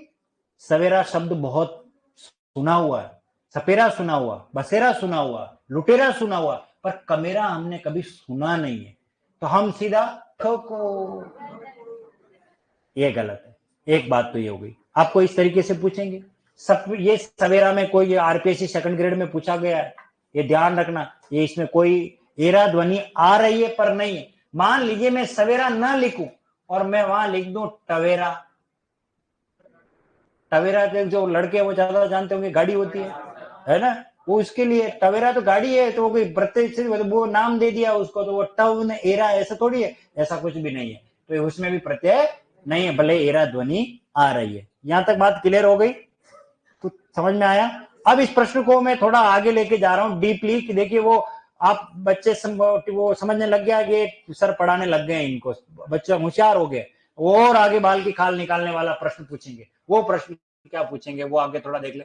सवेरा शब्द बहुत सुना हुआ है, सपेरा सुना हुआ, बसेरा सुना हुआ, लुटेरा सुना हुआ, पर कमेरा हमने कभी सुना नहीं है। तो हम सीधा ठोको, ये गलत है। एक बात तो ये हो गई। आपको इस तरीके से पूछेंगे सब, ये सवेरा में कोई आरपीएससी सेकंड ग्रेड में पूछा गया है, ये ध्यान रखना। ये इसमें कोई एरा ध्वनि आ रही है पर नहीं है। मान लीजिए मैं सवेरा ना लिखूं और मैं वहां लिख दूं टवेरा, टवेरा के जो लड़के वो ज्यादा जानते होंगे, गाड़ी होती है ना, वो उसके लिए टवेरा तो गाड़ी है, तो वो कोई प्रत्येक से वो नाम दे दिया उसको, तो वो टव ने एरा, ऐसा थोड़ी है, ऐसा कुछ भी नहीं है। तो उसमें भी प्रत्यय नहीं है, भले एरा ध्वनि आ रही है। यहां तक बात क्लियर हो गई? तो समझ में आया? अब इस प्रश्न को मैं थोड़ा आगे लेके जा रहा हूं डीपली, कि देखिए वो आप बच्चे वो समझने लग गया कि सर पढ़ाने लग गए इनको, बच्चे होशियार हो गए, और आगे बाल की खाल निकालने वाला प्रश्न पूछेंगे। वो प्रश्न क्या पूछेंगे वो आगे थोड़ा देख ले।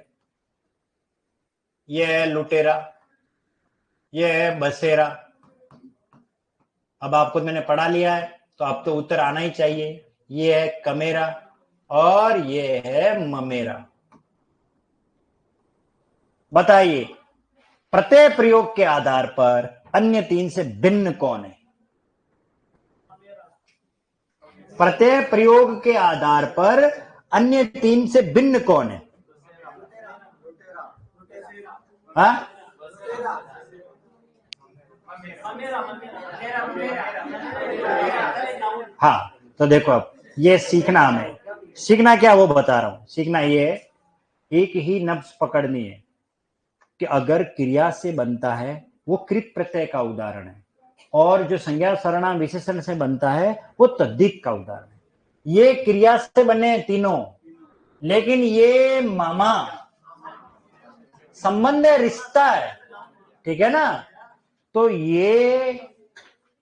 ये है लुटेरा, ये है बसेरा। अब आपको मैंने पढ़ा लिया है तो अब तो उत्तर आना ही चाहिए। ये है कमेरा और ये है ममेरा। बताइए प्रत्यय प्रयोग के आधार पर अन्य तीन से भिन्न कौन है? प्रत्यय प्रयोग के आधार पर अन्य तीन से भिन्न कौन है? हाँ, हाँ, तो देखो अब ये सीखना, हमें सीखना क्या वो बता रहा हूं। सीखना ये है, एक ही नब्ज पकड़नी है कि अगर क्रिया से बनता है वो कृत प्रत्यय का उदाहरण है, और जो संज्ञा सर्वनाम विशेषण से बनता है वो तद्धित का उदाहरण है। ये क्रिया से बने तीनों, लेकिन ये मामा संबंध है, रिश्ता है, ठीक है ना। तो ये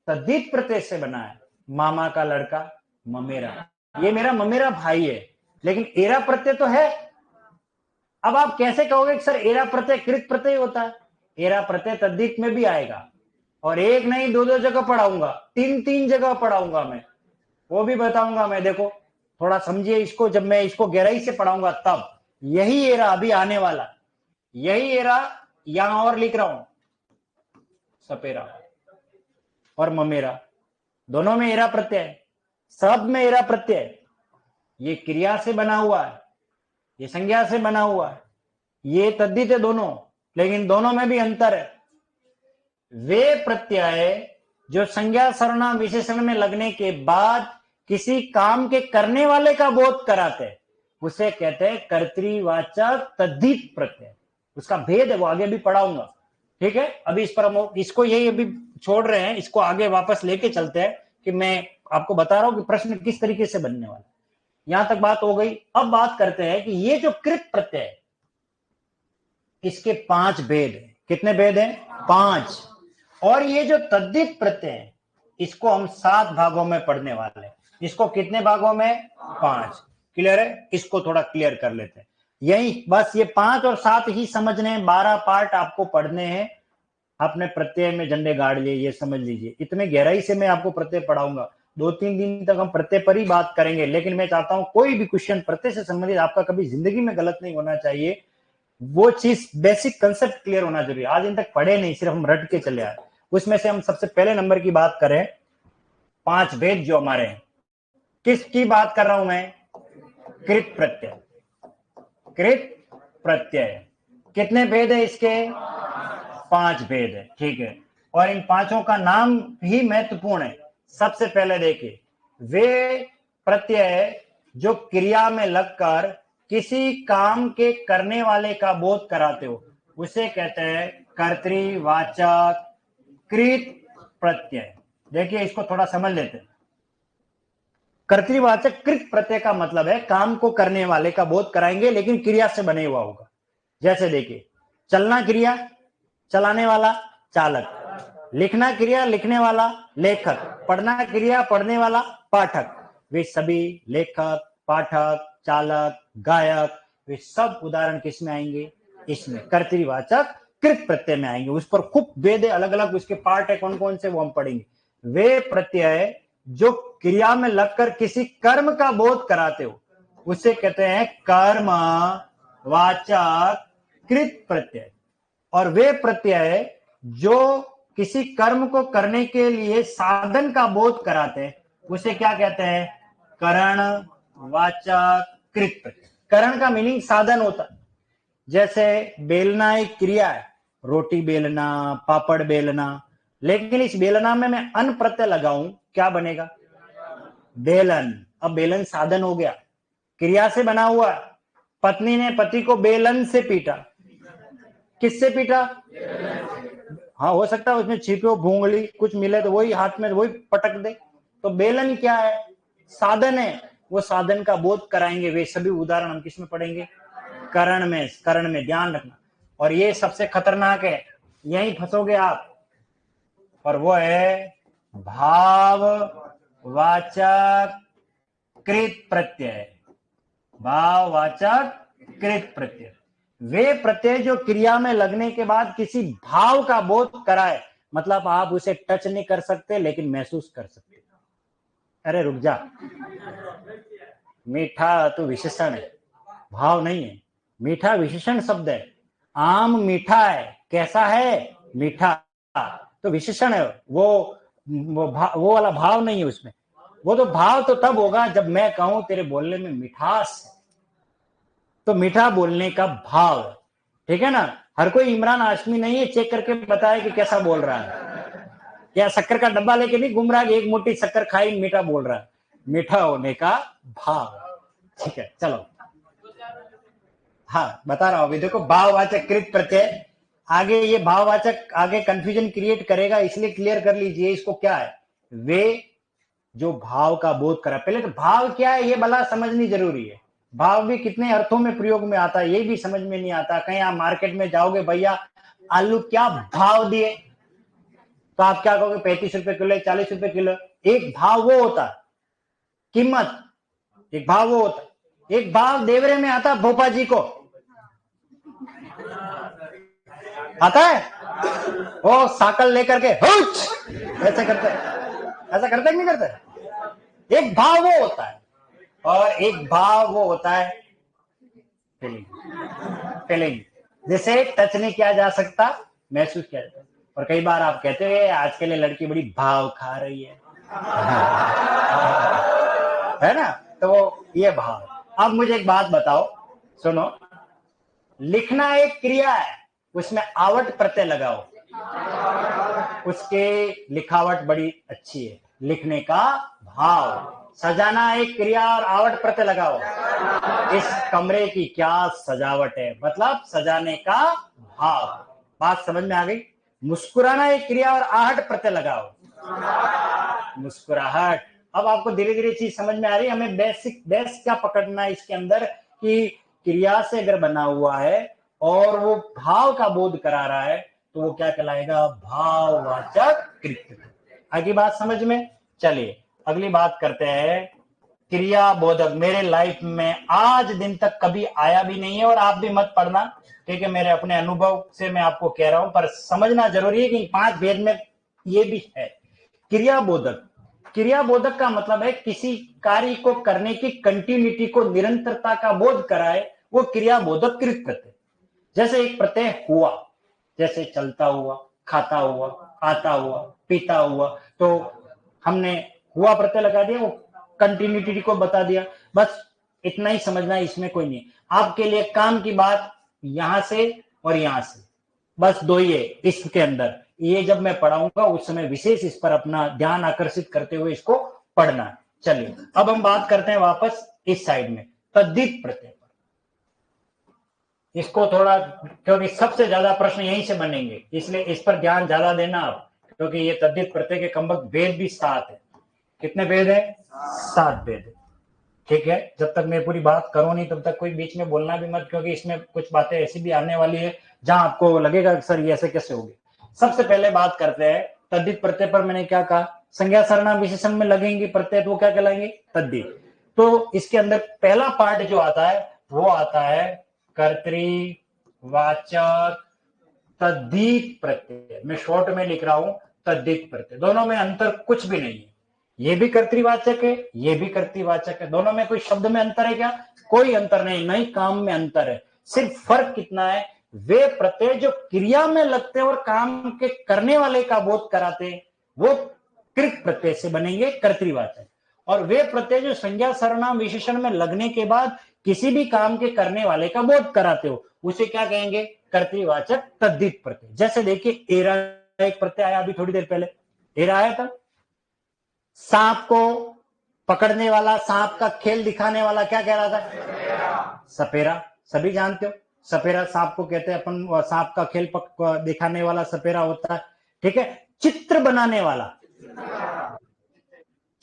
तद्धित प्रत्यय से बना है। मामा का लड़का ममेरा, ये मेरा ममेरा भाई है, लेकिन एरा प्रत्यय तो है। अब आप कैसे कहोगे कि सर एरा प्रत्यय कृत प्रत्यय होता है? एरा प्रत्यय तद्धित में भी आएगा, और एक नहीं दो दो जगह पढ़ाऊंगा, तीन तीन जगह पढ़ाऊंगा मैं, वो भी बताऊंगा मैं। देखो थोड़ा समझिए इसको, जब मैं इसको गहराई से पढ़ाऊंगा तब। यही एरा अभी आने वाला, यही एरा यहां और लिख रहा हूं, सपेरा और ममेरा दोनों में एरा प्रत्यय है, सब में एरा प्रत्यय है। ये क्रिया से बना हुआ है, ये संज्ञा से बना हुआ है, ये तद्धित है दोनों, लेकिन दोनों में भी अंतर है। वे प्रत्यय जो संज्ञा सर्वनाम विशेषण में लगने के बाद किसी काम के करने वाले का बोध कराते हैं, उसे कहते हैं कर्तृवाचक तद्धित प्रत्यय। उसका भेद है, वो आगे भी पढ़ाऊंगा, ठीक है। अभी इस पर हम इसको यही अभी छोड़ रहे हैं, इसको आगे वापस लेके चलते हैं कि मैं आपको बता रहा हूं कि प्रश्न किस तरीके से बनने वाला। यहां तक बात हो गई। अब बात करते हैं कि ये जो कृत प्रत्यय है इसके 5 भेद हैं। कितने भेद हैं? 5। और ये जो तद्धित प्रत्यय है इसको हम 7 भागों में पढ़ने वाले हैं। इसको कितने भागों में? 5। क्लियर है? इसको थोड़ा क्लियर कर लेते हैं। यही बस ये 5 और 7 ही समझने हैं। 12 पार्ट आपको पढ़ने हैं। आपने प्रत्यय में झंडे गाड़ लिए, ये समझ लीजिए। इतने गहराई से मैं आपको प्रत्यय पढ़ाऊंगा। 2-3 दिन तक हम प्रत्यय पर ही बात करेंगे, लेकिन मैं चाहता हूं कोई भी क्वेश्चन प्रत्यय से संबंधित आपका कभी जिंदगी में गलत नहीं होना चाहिए। वो चीज बेसिक कंसेप्ट क्लियर होना जरूरी है। आज इन तक पढ़े नहीं, सिर्फ हम रट के चले आए। उसमें से हम सबसे पहले नंबर की बात करें, 5 भेद जो हमारे हैं। किसकी बात कर रहा हूं मैं? कृत प्रत्यय। कृत प्रत्यय कितने भेद है इसके? 5 भेद है, ठीक है। और इन पांचों का नाम ही महत्वपूर्ण है। सबसे पहले देखिए, वे प्रत्यय जो क्रिया में लगकर किसी काम के करने वाले का बोध कराते हो उसे कहते हैं कर्तृवाचक कृत प्रत्यय। देखिए इसको थोड़ा समझ लेते हैं। कर्तृवाचक कृत प्रत्यय का मतलब है काम को करने वाले का बोध कराएंगे, लेकिन क्रिया से बने हुआ होगा। जैसे देखिए, चलना क्रिया, चलाने वाला चालक। लिखना क्रिया, लिखने वाला लेखक। पढ़ना क्रिया, पढ़ने वाला पाठक। वे सभी लेखक, पाठक, चालक, गायक, वे सब उदाहरण किस में आएंगे? इसमें कर्तृवाचक कृत प्रत्यय में आएंगे। उस पर खूब भेद है, अलग अलग उसके पार्ट है, कौन कौन से वो हम पढ़ेंगे। वे प्रत्यय जो क्रिया में लगकर किसी कर्म का बोध कराते हो उसे कहते हैं कर्म वाचक कृत प्रत्यय। और वे प्रत्यय जो किसी कर्म को करने के लिए साधन का बोध कराते हैं उसे क्या कहते हैं? करण वाचक कृत प्रत्यय। करण का मीनिंग साधन होता है। जैसे बेलना एक क्रिया है, रोटी बेलना, पापड़ बेलना, लेकिन इस बेलना में मैं अन प्रत्यय लगाऊं, क्या बनेगा? बेलन। अब बेलन साधन हो गया, क्रिया से बना हुआ। पत्नी ने पति को बेलन से पीटा। किससे पीटा? हाँ, हो सकता है उसमें छिपे भूंगली कुछ मिले तो वही हाथ में वही पटक दे। तो बेलन क्या है? साधन है। वो साधन का बोध कराएंगे। वे सभी उदाहरण हम किस में पढ़ेंगे? करण में। करण में ध्यान रखना। और ये सबसे खतरनाक है, यही फंसोगे आप, और वो है भाव वाचक कृत प्रत्यय। भाववाचक कृत प्रत्यय वे प्रत्यय जो क्रिया में लगने के बाद किसी भाव का बोध कराए, मतलब आप उसे टच नहीं कर सकते लेकिन महसूस कर सकते। अरे रुक जा, मीठा तो विशेषण है, भाव नहीं है। मीठा विशेषण शब्द है। आम मीठा है, कैसा है? मीठा, तो विशेषण है वो वाला भाव नहीं है उसमें। वो तो भाव तो तब होगा जब मैं कहूं तेरे बोलने में मिठास है, तो मीठा बोलने का भाव है, ठीक है ना। हर कोई इमरान हाशमी नहीं है, चेक करके बताए कि कैसा बोल रहा है। या शक्कर का डब्बा लेके नहीं घूम रहा है, एक मोटी शक्कर खाई मीठा बोल रहा है। मीठा होने का भाव, ठीक है। चलो, हाँ बता रहा हूं अभी। देखो, भाववाचक कृत प्रत्यय, आगे ये भाववाचक आगे कंफ्यूजन क्रिएट करेगा, इसलिए क्लियर कर लीजिए इसको। क्या है? वे जो भाव का बोध करा। पहले तो भाव क्या है ये भला समझनी जरूरी है। भाव भी कितने अर्थों में प्रयोग में आता है ये भी समझ में नहीं आता। कहीं आप मार्केट में जाओगे, भैया आलू क्या भाव दिए, तो आप क्या कहोगे? 35 रुपए किलो, 40 रुपए किलो। एक भाव वो होता है, कीमत, एक भाव वो होता है। एक भाव देवरे में आता भोपा जी को, आता है? वो साकल लेकर के ऐसे करते, ऐसा करते नहीं करते? एक भाव वो होता है, और एक भाव वो होता है फीलिंग। फीलिंग जैसे टच नहीं किया जा सकता, महसूस किया जाता है। और कई बार आप कहते हैं आज के लिए लड़की बड़ी भाव खा रही है ना? तो ये भाव। अब मुझे एक बात बताओ, सुनो। लिखना एक क्रिया है, उसमें आवट प्रत्यय लगाओ, उसके लिखावट बड़ी अच्छी है। लिखने का भाव। सजाना एक क्रिया और आवट प्रत्यय लगाओ, इस कमरे की क्या सजावट है, मतलब सजाने का भाव। बात समझ में आ गई? मुस्कुराना एक क्रिया और आहट प्रत्यय लगाओ, मुस्कुराहट। अब आपको धीरे धीरे चीज समझ में आ रही है। हमें बेस क्या पकड़ना है इसके अंदर, कि क्रिया से अगर बना हुआ है और वो भाव का बोध करा रहा है, तो वो क्या कहलाएगा? भाववाचक कृत्य। आगे बात समझ में? चलिए अगली बात करते हैं। क्रिया बोधक मेरे लाइफ में आज दिन तक कभी आया भी नहीं है, और आप भी मत पढ़ना, ठीक है? मेरे अपने अनुभव से मैं आपको कह रहा हूं, पर समझना जरूरी है कि 5 भेद में ये भी है। क्रिया बोधक, क्रिया बोधक का मतलब है किसी कार्य को करने की कंटिन्यूटी को, निरंतरता का बोध कराए, वो क्रिया बोधक कृत प्रत्यय। जैसे एक प्रत्यय हुआ, जैसे चलता हुआ, खाता हुआ, आता हुआ, पीता हुआ, तो हमने हुआ प्रत्यय लगा दिया, वो कंटिन्यूटी को बता दिया। बस इतना ही समझना है, इसमें कोई नहीं। आपके लिए काम की बात यहां से और यहां से, बस दो ही है इसके अंदर। ये जब मैं पढ़ाऊंगा उस समय विशेष इस पर अपना ध्यान आकर्षित करते हुए इसको पढ़ना। चलिए अब हम बात करते हैं वापस इस साइड में, तद्धित प्रत्यय। इसको थोड़ा, क्योंकि सबसे ज्यादा प्रश्न यहीं से बनेंगे, इसलिए इस पर ध्यान ज्यादा देना आप, क्योंकि ये तद्धित प्रत्यय के कमबख्त भेद भी 7 है। कितने भेद है? 7 भेद है, ठीक है। जब तक मैं पूरी बात करूं नहीं तब तक कोई बीच में बोलना भी मत, क्योंकि इसमें कुछ बातें ऐसी भी आने वाली है जहां आपको लगेगा कि सर ये ऐसे कैसे होगी। सबसे पहले बात करते हैं तद्धित प्रत्यय पर। मैंने क्या कहा? संज्ञा सर्वनाम विशेषण में लगेंगे प्रत्यय, तो वो क्या कहलाएंगे? तद्धित। तो इसके अंदर पहला पार्ट जो आता है वो आता है कर्तृवाचक तद्धित प्रत्यय। मैं शॉर्ट में लिख रहा हूं तद्धित प्रत्यय। दोनों में अंतर कुछ भी नहीं है। ये भी कर्तृवाचक है, ये भी कर्तृवाचक है। दोनों में कोई शब्द में अंतर है क्या? कोई अंतर नहीं, नहीं काम में अंतर है। सिर्फ फर्क कितना है? वे प्रत्यय जो क्रिया में लगते हैं और काम के करने वाले का बोध कराते हैं, वो कृत प्रत्यय से बनेंगे, कर्तृवाचक। और वे प्रत्यय जो संज्ञा सर्वनाम विशेषण में लगने के बाद किसी भी काम के करने वाले का बोध कराते हो, उसे क्या कहेंगे? कर्तृवाचक तद्धित प्रत्यय। जैसे देखिए, एरा एक प्रत्यय आया अभी थोड़ी देर पहले, एरा आया था। सांप को पकड़ने वाला, सांप का खेल दिखाने वाला क्या कह रहा था? सपेरा। सभी जानते हो सपेरा सांप को कहते हैं अपन। सांप का खेल दिखाने वाला सपेरा होता है, ठीक है। चित्र बनाने वाला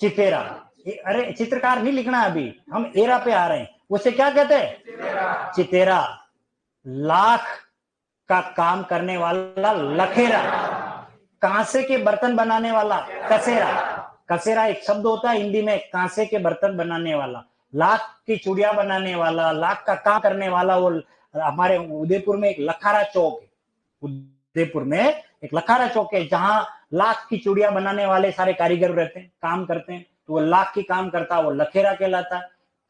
चितेरा। अरे चित्रकार नहीं लिखना, अभी हम एरा पे आ रहे हैं। उसे क्या कहते हैं? चितेरा। लाख का काम करने वाला लखेरा। कांसे के बर्तन बनाने वाला कसेरा। कसेरा एक शब्द होता है हिंदी में, कांसे के बर्तन बनाने वाला। लाख की चूड़ियां बनाने वाला, लाख का काम करने वाला, वो हमारे उदयपुर में एक लखारा चौक है। उदयपुर में एक लखारा चौक है जहां लाख की चूड़ियां बनाने वाले सारे कारीगर रहते हैं, काम करते हैं। तो वो लाख की काम करता वो लखेरा कहलाता,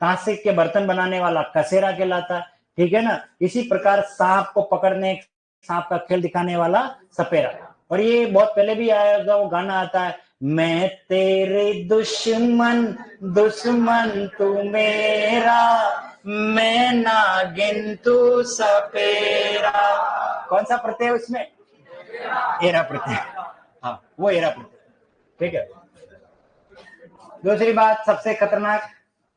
कांसे के बर्तन बनाने वाला कसेरा कहलाता, ठीक है ना। इसी प्रकार सांप को पकड़ने, सांप का खेल दिखाने वाला सपेरा। और ये बहुत पहले भी आया था, वो गाना आता है, मैं तेरे दुश्मन दुश्मन तू मेरा, मैं नागिन तू सपेरा। कौन सा प्रत्यय उसमें? एरा प्रत्यय। हाँ, वो एरा प्रत्यय, ठीक है। दूसरी बात सबसे खतरनाक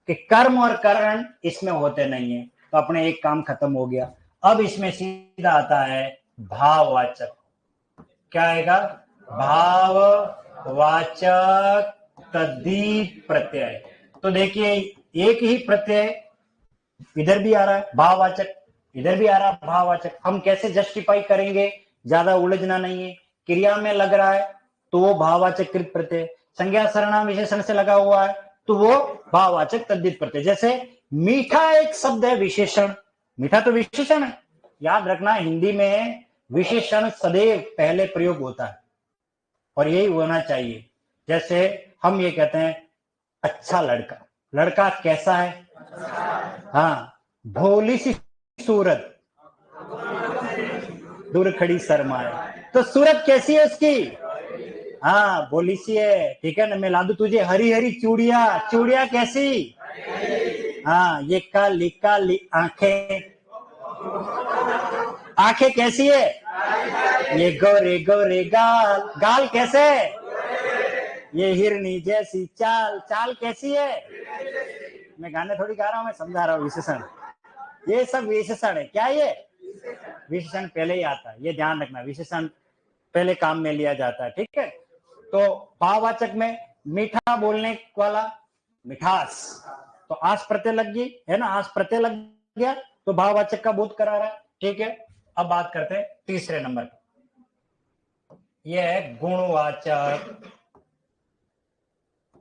कि कर्म और करण इसमें होते नहीं है, तो अपने एक काम खत्म हो गया। अब इसमें सीधा आता है भाववाचक। क्या आएगा? भाववाचक तद्धित प्रत्यय। तो देखिए एक ही प्रत्यय इधर भी आ रहा है भाववाचक, इधर भी आ रहा है भाववाचक। हम कैसे जस्टिफाई करेंगे? ज्यादा उलझना नहीं है। क्रिया में लग रहा है तो वो भाववाचक कृत प्रत्यय, संज्ञा सर्वनाम विशेषण से लगा हुआ है तो वो भाववाचक तद्धित प्रत्यय। जैसे मीठा एक शब्द है विशेषण, मीठा तो विशेषण है। याद रखना हिंदी में विशेषण सदैव पहले प्रयोग होता है और यही होना चाहिए। जैसे हम ये कहते हैं अच्छा लड़का, लड़का कैसा है? हाँ, भोली सी सूरत, दूर खड़ी शर्माए, तो सूरत कैसी है उसकी? हाँ, भोली सी है, ठीक है ना। मैं ला दूं तुझे हरी हरी चूड़िया, चूड़िया कैसी? हाँ, ये काली काली आंखें, आंखें कैसी है? ये गोरे गोरे गाल, गाल कैसे? ये हिरनी जैसी चाल, चाल कैसी है? मैं गाने थोड़ी गा रहा हूं, मैं समझा रहा हूं विशेषण। ये सब विशेषण है। क्या ये विशेषण पहले ही आता है, ये ध्यान रखना, विशेषण पहले काम में लिया जाता है, ठीक है। तो भाववाचक में मीठा बोलने वाला, मिठास, तो आस प्रत्यय लग गई है ना, आस प्रत्यय लग गया तो भाववाचक का बोध करा रहा है, ठीक है। अब बात करते हैं तीसरे नंबर पर, यह है गुणवाचक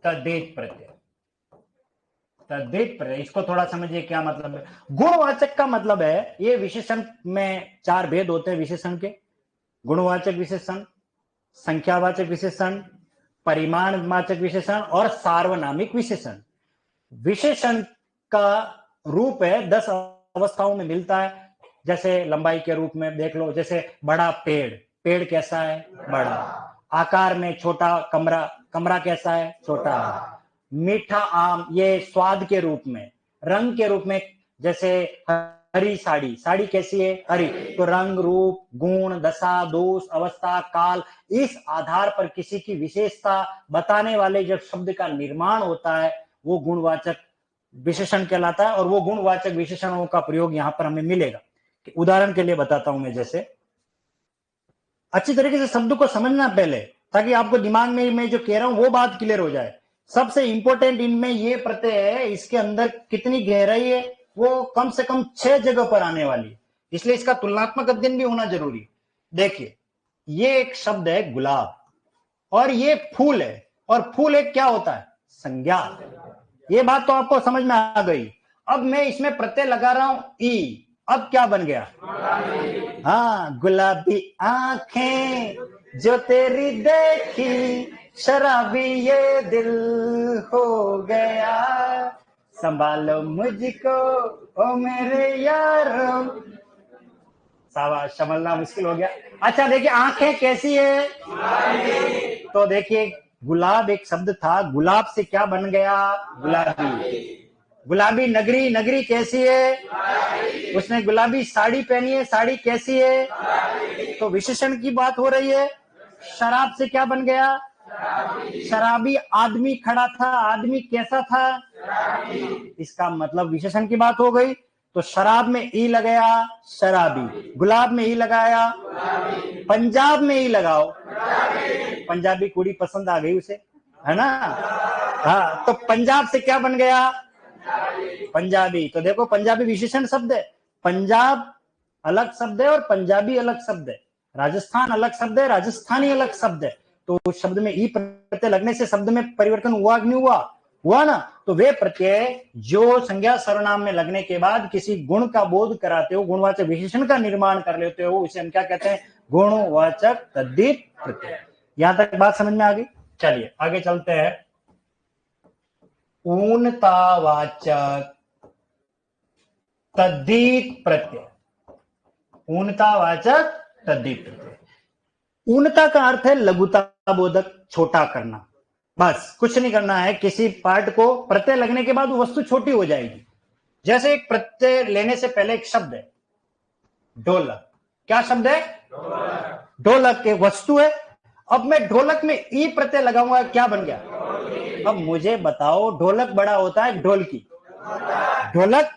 तद्धित प्रत्यय। तद्धित प्रत्यय, इसको थोड़ा समझिए क्या मतलब है। गुणवाचक का मतलब है, ये विशेषण में चार भेद होते हैं विशेषण के, गुणवाचक विशेषण, संख्यावाचक विशेषण, परिमाणवाचक विशेषण और सार्वनामिक विशेषण। विशेषण का रूप है 10 अवस्थाओं में मिलता है। जैसे लंबाई के रूप में देख लो, जैसे बड़ा पेड़, पेड़ कैसा है? बड़ा। आकार में छोटा कमरा, कमरा कैसा है? छोटा। मीठा आम, ये स्वाद के रूप में। रंग के रूप में, जैसे हरी साड़ी, साड़ी कैसी है? हरी। तो रंग, रूप, गुण, दशा, दोष, अवस्था, काल, इस आधार पर किसी की विशेषता बताने वाले जब शब्द का निर्माण होता है वो गुणवाचक विशेषण कहलाता है। और वो गुणवाचक विशेषणों का प्रयोग यहां पर हमें मिलेगा। उदाहरण के लिए बताता हूं मैं, जैसे अच्छी तरीके से शब्द को समझना पहले, ताकि आपको दिमाग में मैं जो कह रहा हूं वो बात क्लियर हो जाए। सबसे इंपॉर्टेंट इनमें ये प्रत्यय है, इसके अंदर कितनी गहराई है वो कम से कम 6 जगह पर आने वाली है, इसलिए इसका तुलनात्मक अध्ययन भी होना जरूरी है। देखिए ये एक शब्द है गुलाब, और ये फूल है, और फूल एक क्या होता है? संज्ञा। ये बात तो आपको समझ में आ गई। अब मैं इसमें प्रत्यय लगा रहा हूं ई, अब क्या बन गया? हाँ, गुलाबी आंखें जो तेरी देखी, शराबी ये दिल हो गया, संभालो मुझको ओ मेरे यारों। शाबाश, संभलना मुश्किल हो गया। अच्छा देखिए आंखें कैसी है? तो देखिए गुलाब एक शब्द था, गुलाब से क्या बन गया? गुलाबी। गुलाबी नगरी, नगरी कैसी है? उसने गुलाबी साड़ी पहनी है, साड़ी कैसी है? तो विशेषण की बात हो रही है। शराब से क्या बन गया? शराबी। आदमी खड़ा था, आदमी कैसा था? इसका मतलब विशेषण की बात हो गई। तो शराब में ई लगाया, शराबी। गुलाब में ई लगाया, पंजाब में ई लगाओ, पंजाबी कुड़ी पसंद आ गई उसे, है ना। हाँ, तो पंजाब से क्या बन गया? पंजाबी। तो देखो पंजाबी विशेषण शब्द है, पंजाब अलग शब्द है और पंजाबी अलग शब्द है, राजस्थान अलग शब्द है, राजस्थानी अलग शब्द है। तो उस शब्द में ई प्रत्यय लगने से शब्द में परिवर्तन हुआ कि नहीं हुआ? हुआ ना। तो वे प्रत्यय जो संज्ञा सर्वनाम में लगने के बाद किसी गुण का बोध कराते हो, गुणवाचक विशेषण का निर्माण कर लेते हो, उसे हम क्या कहते हैं? गुणवाचक तद्धित प्रत्यय। यहां तक बात समझ में आ गई? चलिए आगे चलते हैं। ऊनतावाचक तद्धित प्रत्यय। ऊनतावाचक तद्धित प्रत्यय। ऊनता का अर्थ है लघुता बोधक, छोटा करना। बस कुछ नहीं करना है, किसी पार्ट को प्रत्यय लगने के बाद वो वस्तु छोटी हो जाएगी। जैसे एक प्रत्यय लेने से पहले एक शब्द है ढोलक। क्या शब्द है? ढोलक। एक वस्तु है। अब मैं ढोलक में ई प्रत्यय लगाऊंगा, क्या बन गया? अब मुझे बताओ, ढोलक बड़ा होता है ढोलकी, ढोलक,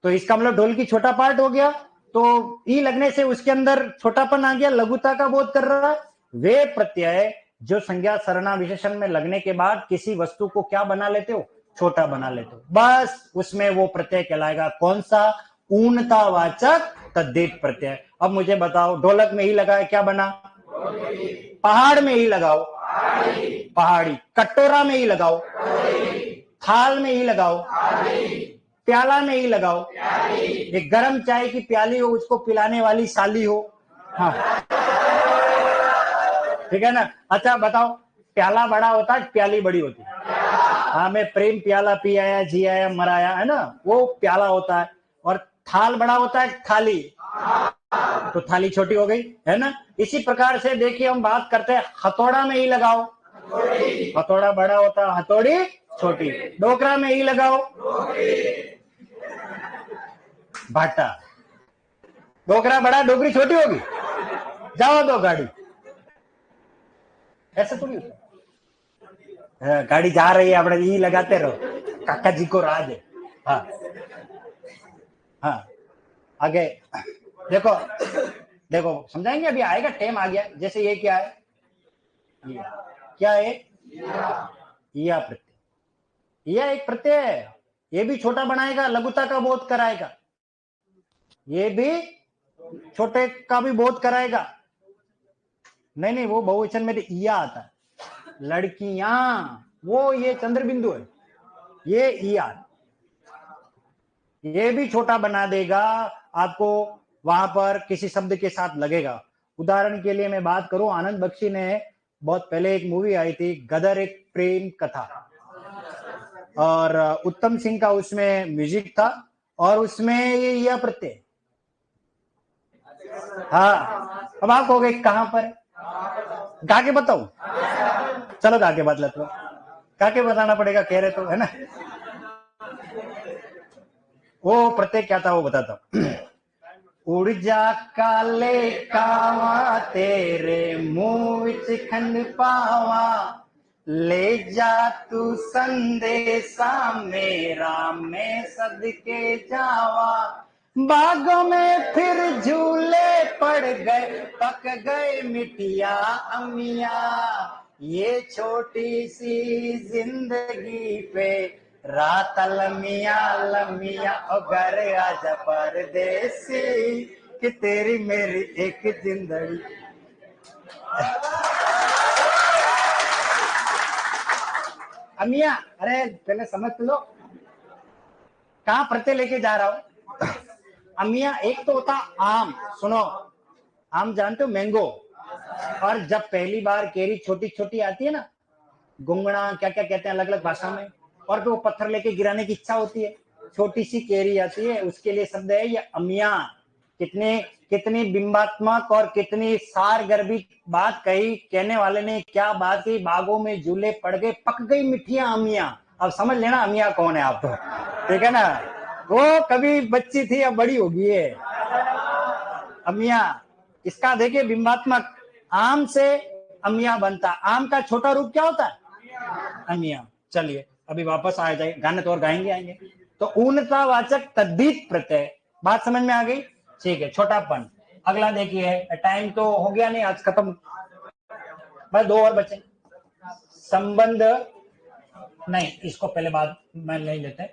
तो इसका मतलब ढोलकी छोटा पार्ट हो गया, तो ई लगने से उसके अंदर छोटापन आ गया, लघुता का बोध कर रहा है। वे प्रत्यय जो संज्ञा सर्वनाम विशेषण में लगने के बाद किसी वस्तु को क्या बना लेते हो? छोटा बना लेते हो। बस उसमें वो प्रत्यय कहलाएगा कौन सा? ऊनतावाचक तद्धित प्रत्यय। अब मुझे बताओ, ढोलक में ही लगा है, क्या बना? पहाड़ में ही लगाओ, पहाड़ी। कटोरा में ही लगाओ, थाल में ही लगाओ, प्याला में ही लगाओ। एक गरम चाय की प्याली हो, उसको पिलाने वाली साली हो। हाँ, ठीक है ना? अच्छा बताओ, प्याला बड़ा होता है, प्याली बड़ी होती है? हाँ, मैं प्रेम प्याला पी आया, जी आया, मराया, है ना, वो प्याला होता है। और थाल बड़ा होता है, थाली, तो थाली छोटी हो गई, है ना? इसी प्रकार से देखिए, हम बात करते हैं हथौड़ा में ही लगाओ, हथौड़ा बड़ा होता है, हथौड़ी छोटी। डोकरा में ही लगाओ, भाटा। डोकरा बड़ा, डोकरी छोटी होगी? जाओ दो गाड़ी, ऐसा थोड़ी होता है। गाड़ी जा रही है, अपने ई लगाते रहो, काका जी को राज है। हाँ हाँ, आगे देखो, देखो समझाएंगे, अभी आएगा, टाइम आ गया। जैसे ये क्या है? ये क्या है? या प्रत्यय। यह एक प्रत्यय है, ये भी छोटा बनाएगा, लघुता का बोध कराएगा, ये भी छोटे का भी बोध कराएगा। नहीं नहीं, वो बहुवचन में तो इया आता है, लड़कियां, वो ये चंद्र बिंदु है, ये इया, ये भी छोटा बना देगा आपको, वहां पर किसी शब्द के साथ लगेगा। उदाहरण के लिए मैं बात करूं, आनंद बख्शी ने बहुत पहले एक मूवी आई थी गदर, एक प्रेम कथा, और उत्तम सिंह का उसमें म्यूजिक था, और उसमें ये यह प्रत्यय। हाँ, अब आप कहोगे कहां पर? गा के बताऊं? चलो गा के बदला, तो गा के बताना पड़ेगा, कह रहे तो, है ना? वो प्रत्यय क्या था वो बताता हूं। उड़ जा काले कावा, तेरे मुंह विच खंड पावा, ले जा तू संदेशा मेरा, मैं सदके जावा। बागों में फिर झूले पड़ गए, पक गए मिठिया अमिया, ये छोटी सी जिंदगी पे रात लमिया लमिया, ओ घर आजा परदेसी, कि तेरी मेरी एक जिंदगी। अमिया, अरे पहले समझ लो कहां प्रत्यय लेके जा रहा हूं। अमिया एक तो होता आम, सुनो, आम जानते हो, मैंगो। और जब पहली बार केरी छोटी छोटी आती है ना, गुंगणा क्या क्या कहते हैं अलग अलग भाषा में, और फिर वो पत्थर लेके गिराने की इच्छा होती है, छोटी सी केरी आती है, उसके लिए शब्द है ये अमिया। कितने कितनी बिंबात्मक और कितनी सार गर्भित बात कही, कहने वाले ने क्या बात की, बागों में झूले पड़ गए, पक गई मिठिया अमिया। अब समझ लेना अमिया कौन है आप तो, ठीक है ना? वो कभी बच्ची थी, अब बड़ी होगी है अमिया। इसका देखिए बिंबात्मक, आम से अमिया बनता, आम का छोटा रूप क्या होता है? अमिया। चलिए अभी वापस आ जाए, गाने तो और गाएंगे आएंगे। तो ऊनतावाचक तद्धित प्रत्यय, बात समझ में आ गई? ठीक है, छोटापन। अगला देखिए, टाइम तो हो गया नहीं आज, खत्म, बस 2 और बचे। संबंध नहीं, इसको पहले बात मैं नहीं लेते।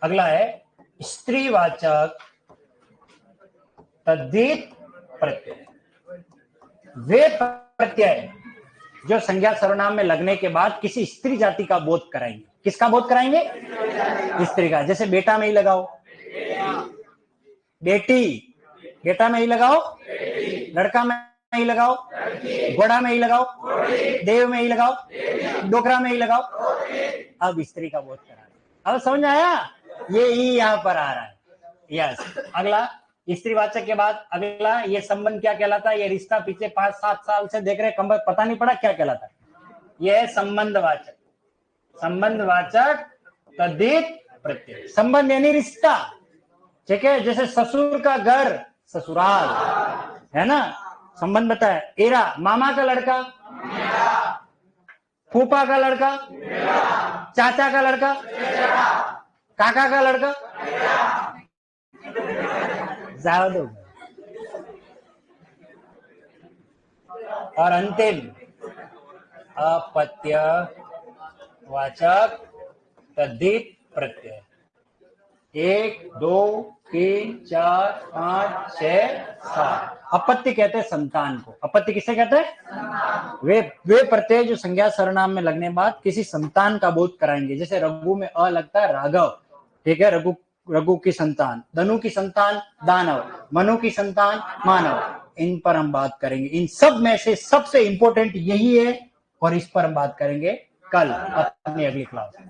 अगला है स्त्रीवाचक तद्धित प्रत्यय। वे प्रत्यय जो संज्ञा सर्वनाम में लगने के बाद किसी स्त्री जाति का बोध कराएंगे। किसका बोध कराएंगे? स्त्री का। जैसे बेटा में ही लगाओ, बेटी, बेटा में ही लगाओ, लड़का में ही लगाओ, घोड़ा में ही लगाओ, देव में ही लगाओ, डोकरा में ही लगाओ। अब स्त्री का बोध करा, अब समझ आया, ये ई यहाँ पर आ रहा है। यस, अगला स्त्रीवाचक के बाद अगला ये संबंध क्या कहलाता है? ये रिश्ता पिछले 5-7 साल से देख रहे, कम पता नहीं पड़ा क्या कहलाता है। ये है संबंधवाचक। संबंधवाचक तद्धित प्रत्यय। संबंध यानी रिश्ता, ठीक है। जैसे ससुर का घर ससुराल है ना, संबंध बताया। एरा मामा का लड़का, फूफा का लड़का, चाचा का लड़का, काका का लड़का, जाओ दो। और अंतिम अपत्यवाचक तद्धित प्रत्यय। 1 2 3 4 5 6 7। अपत्य कहते हैं संतान को। अपत्य किसे कहते हैं? वे प्रत्यय जो संज्ञा सर्वनाम में लगने बाद किसी संतान का बोध कराएंगे। जैसे रघु में अ लगता है राघव, ठीक है, रघु की संतान, धनु की संतान दानव, मनु की संतान मानव। इन पर हम बात करेंगे। इन सब में से सबसे इंपॉर्टेंट यही है और इस पर हम बात करेंगे कल अपनी अगली क्लास में।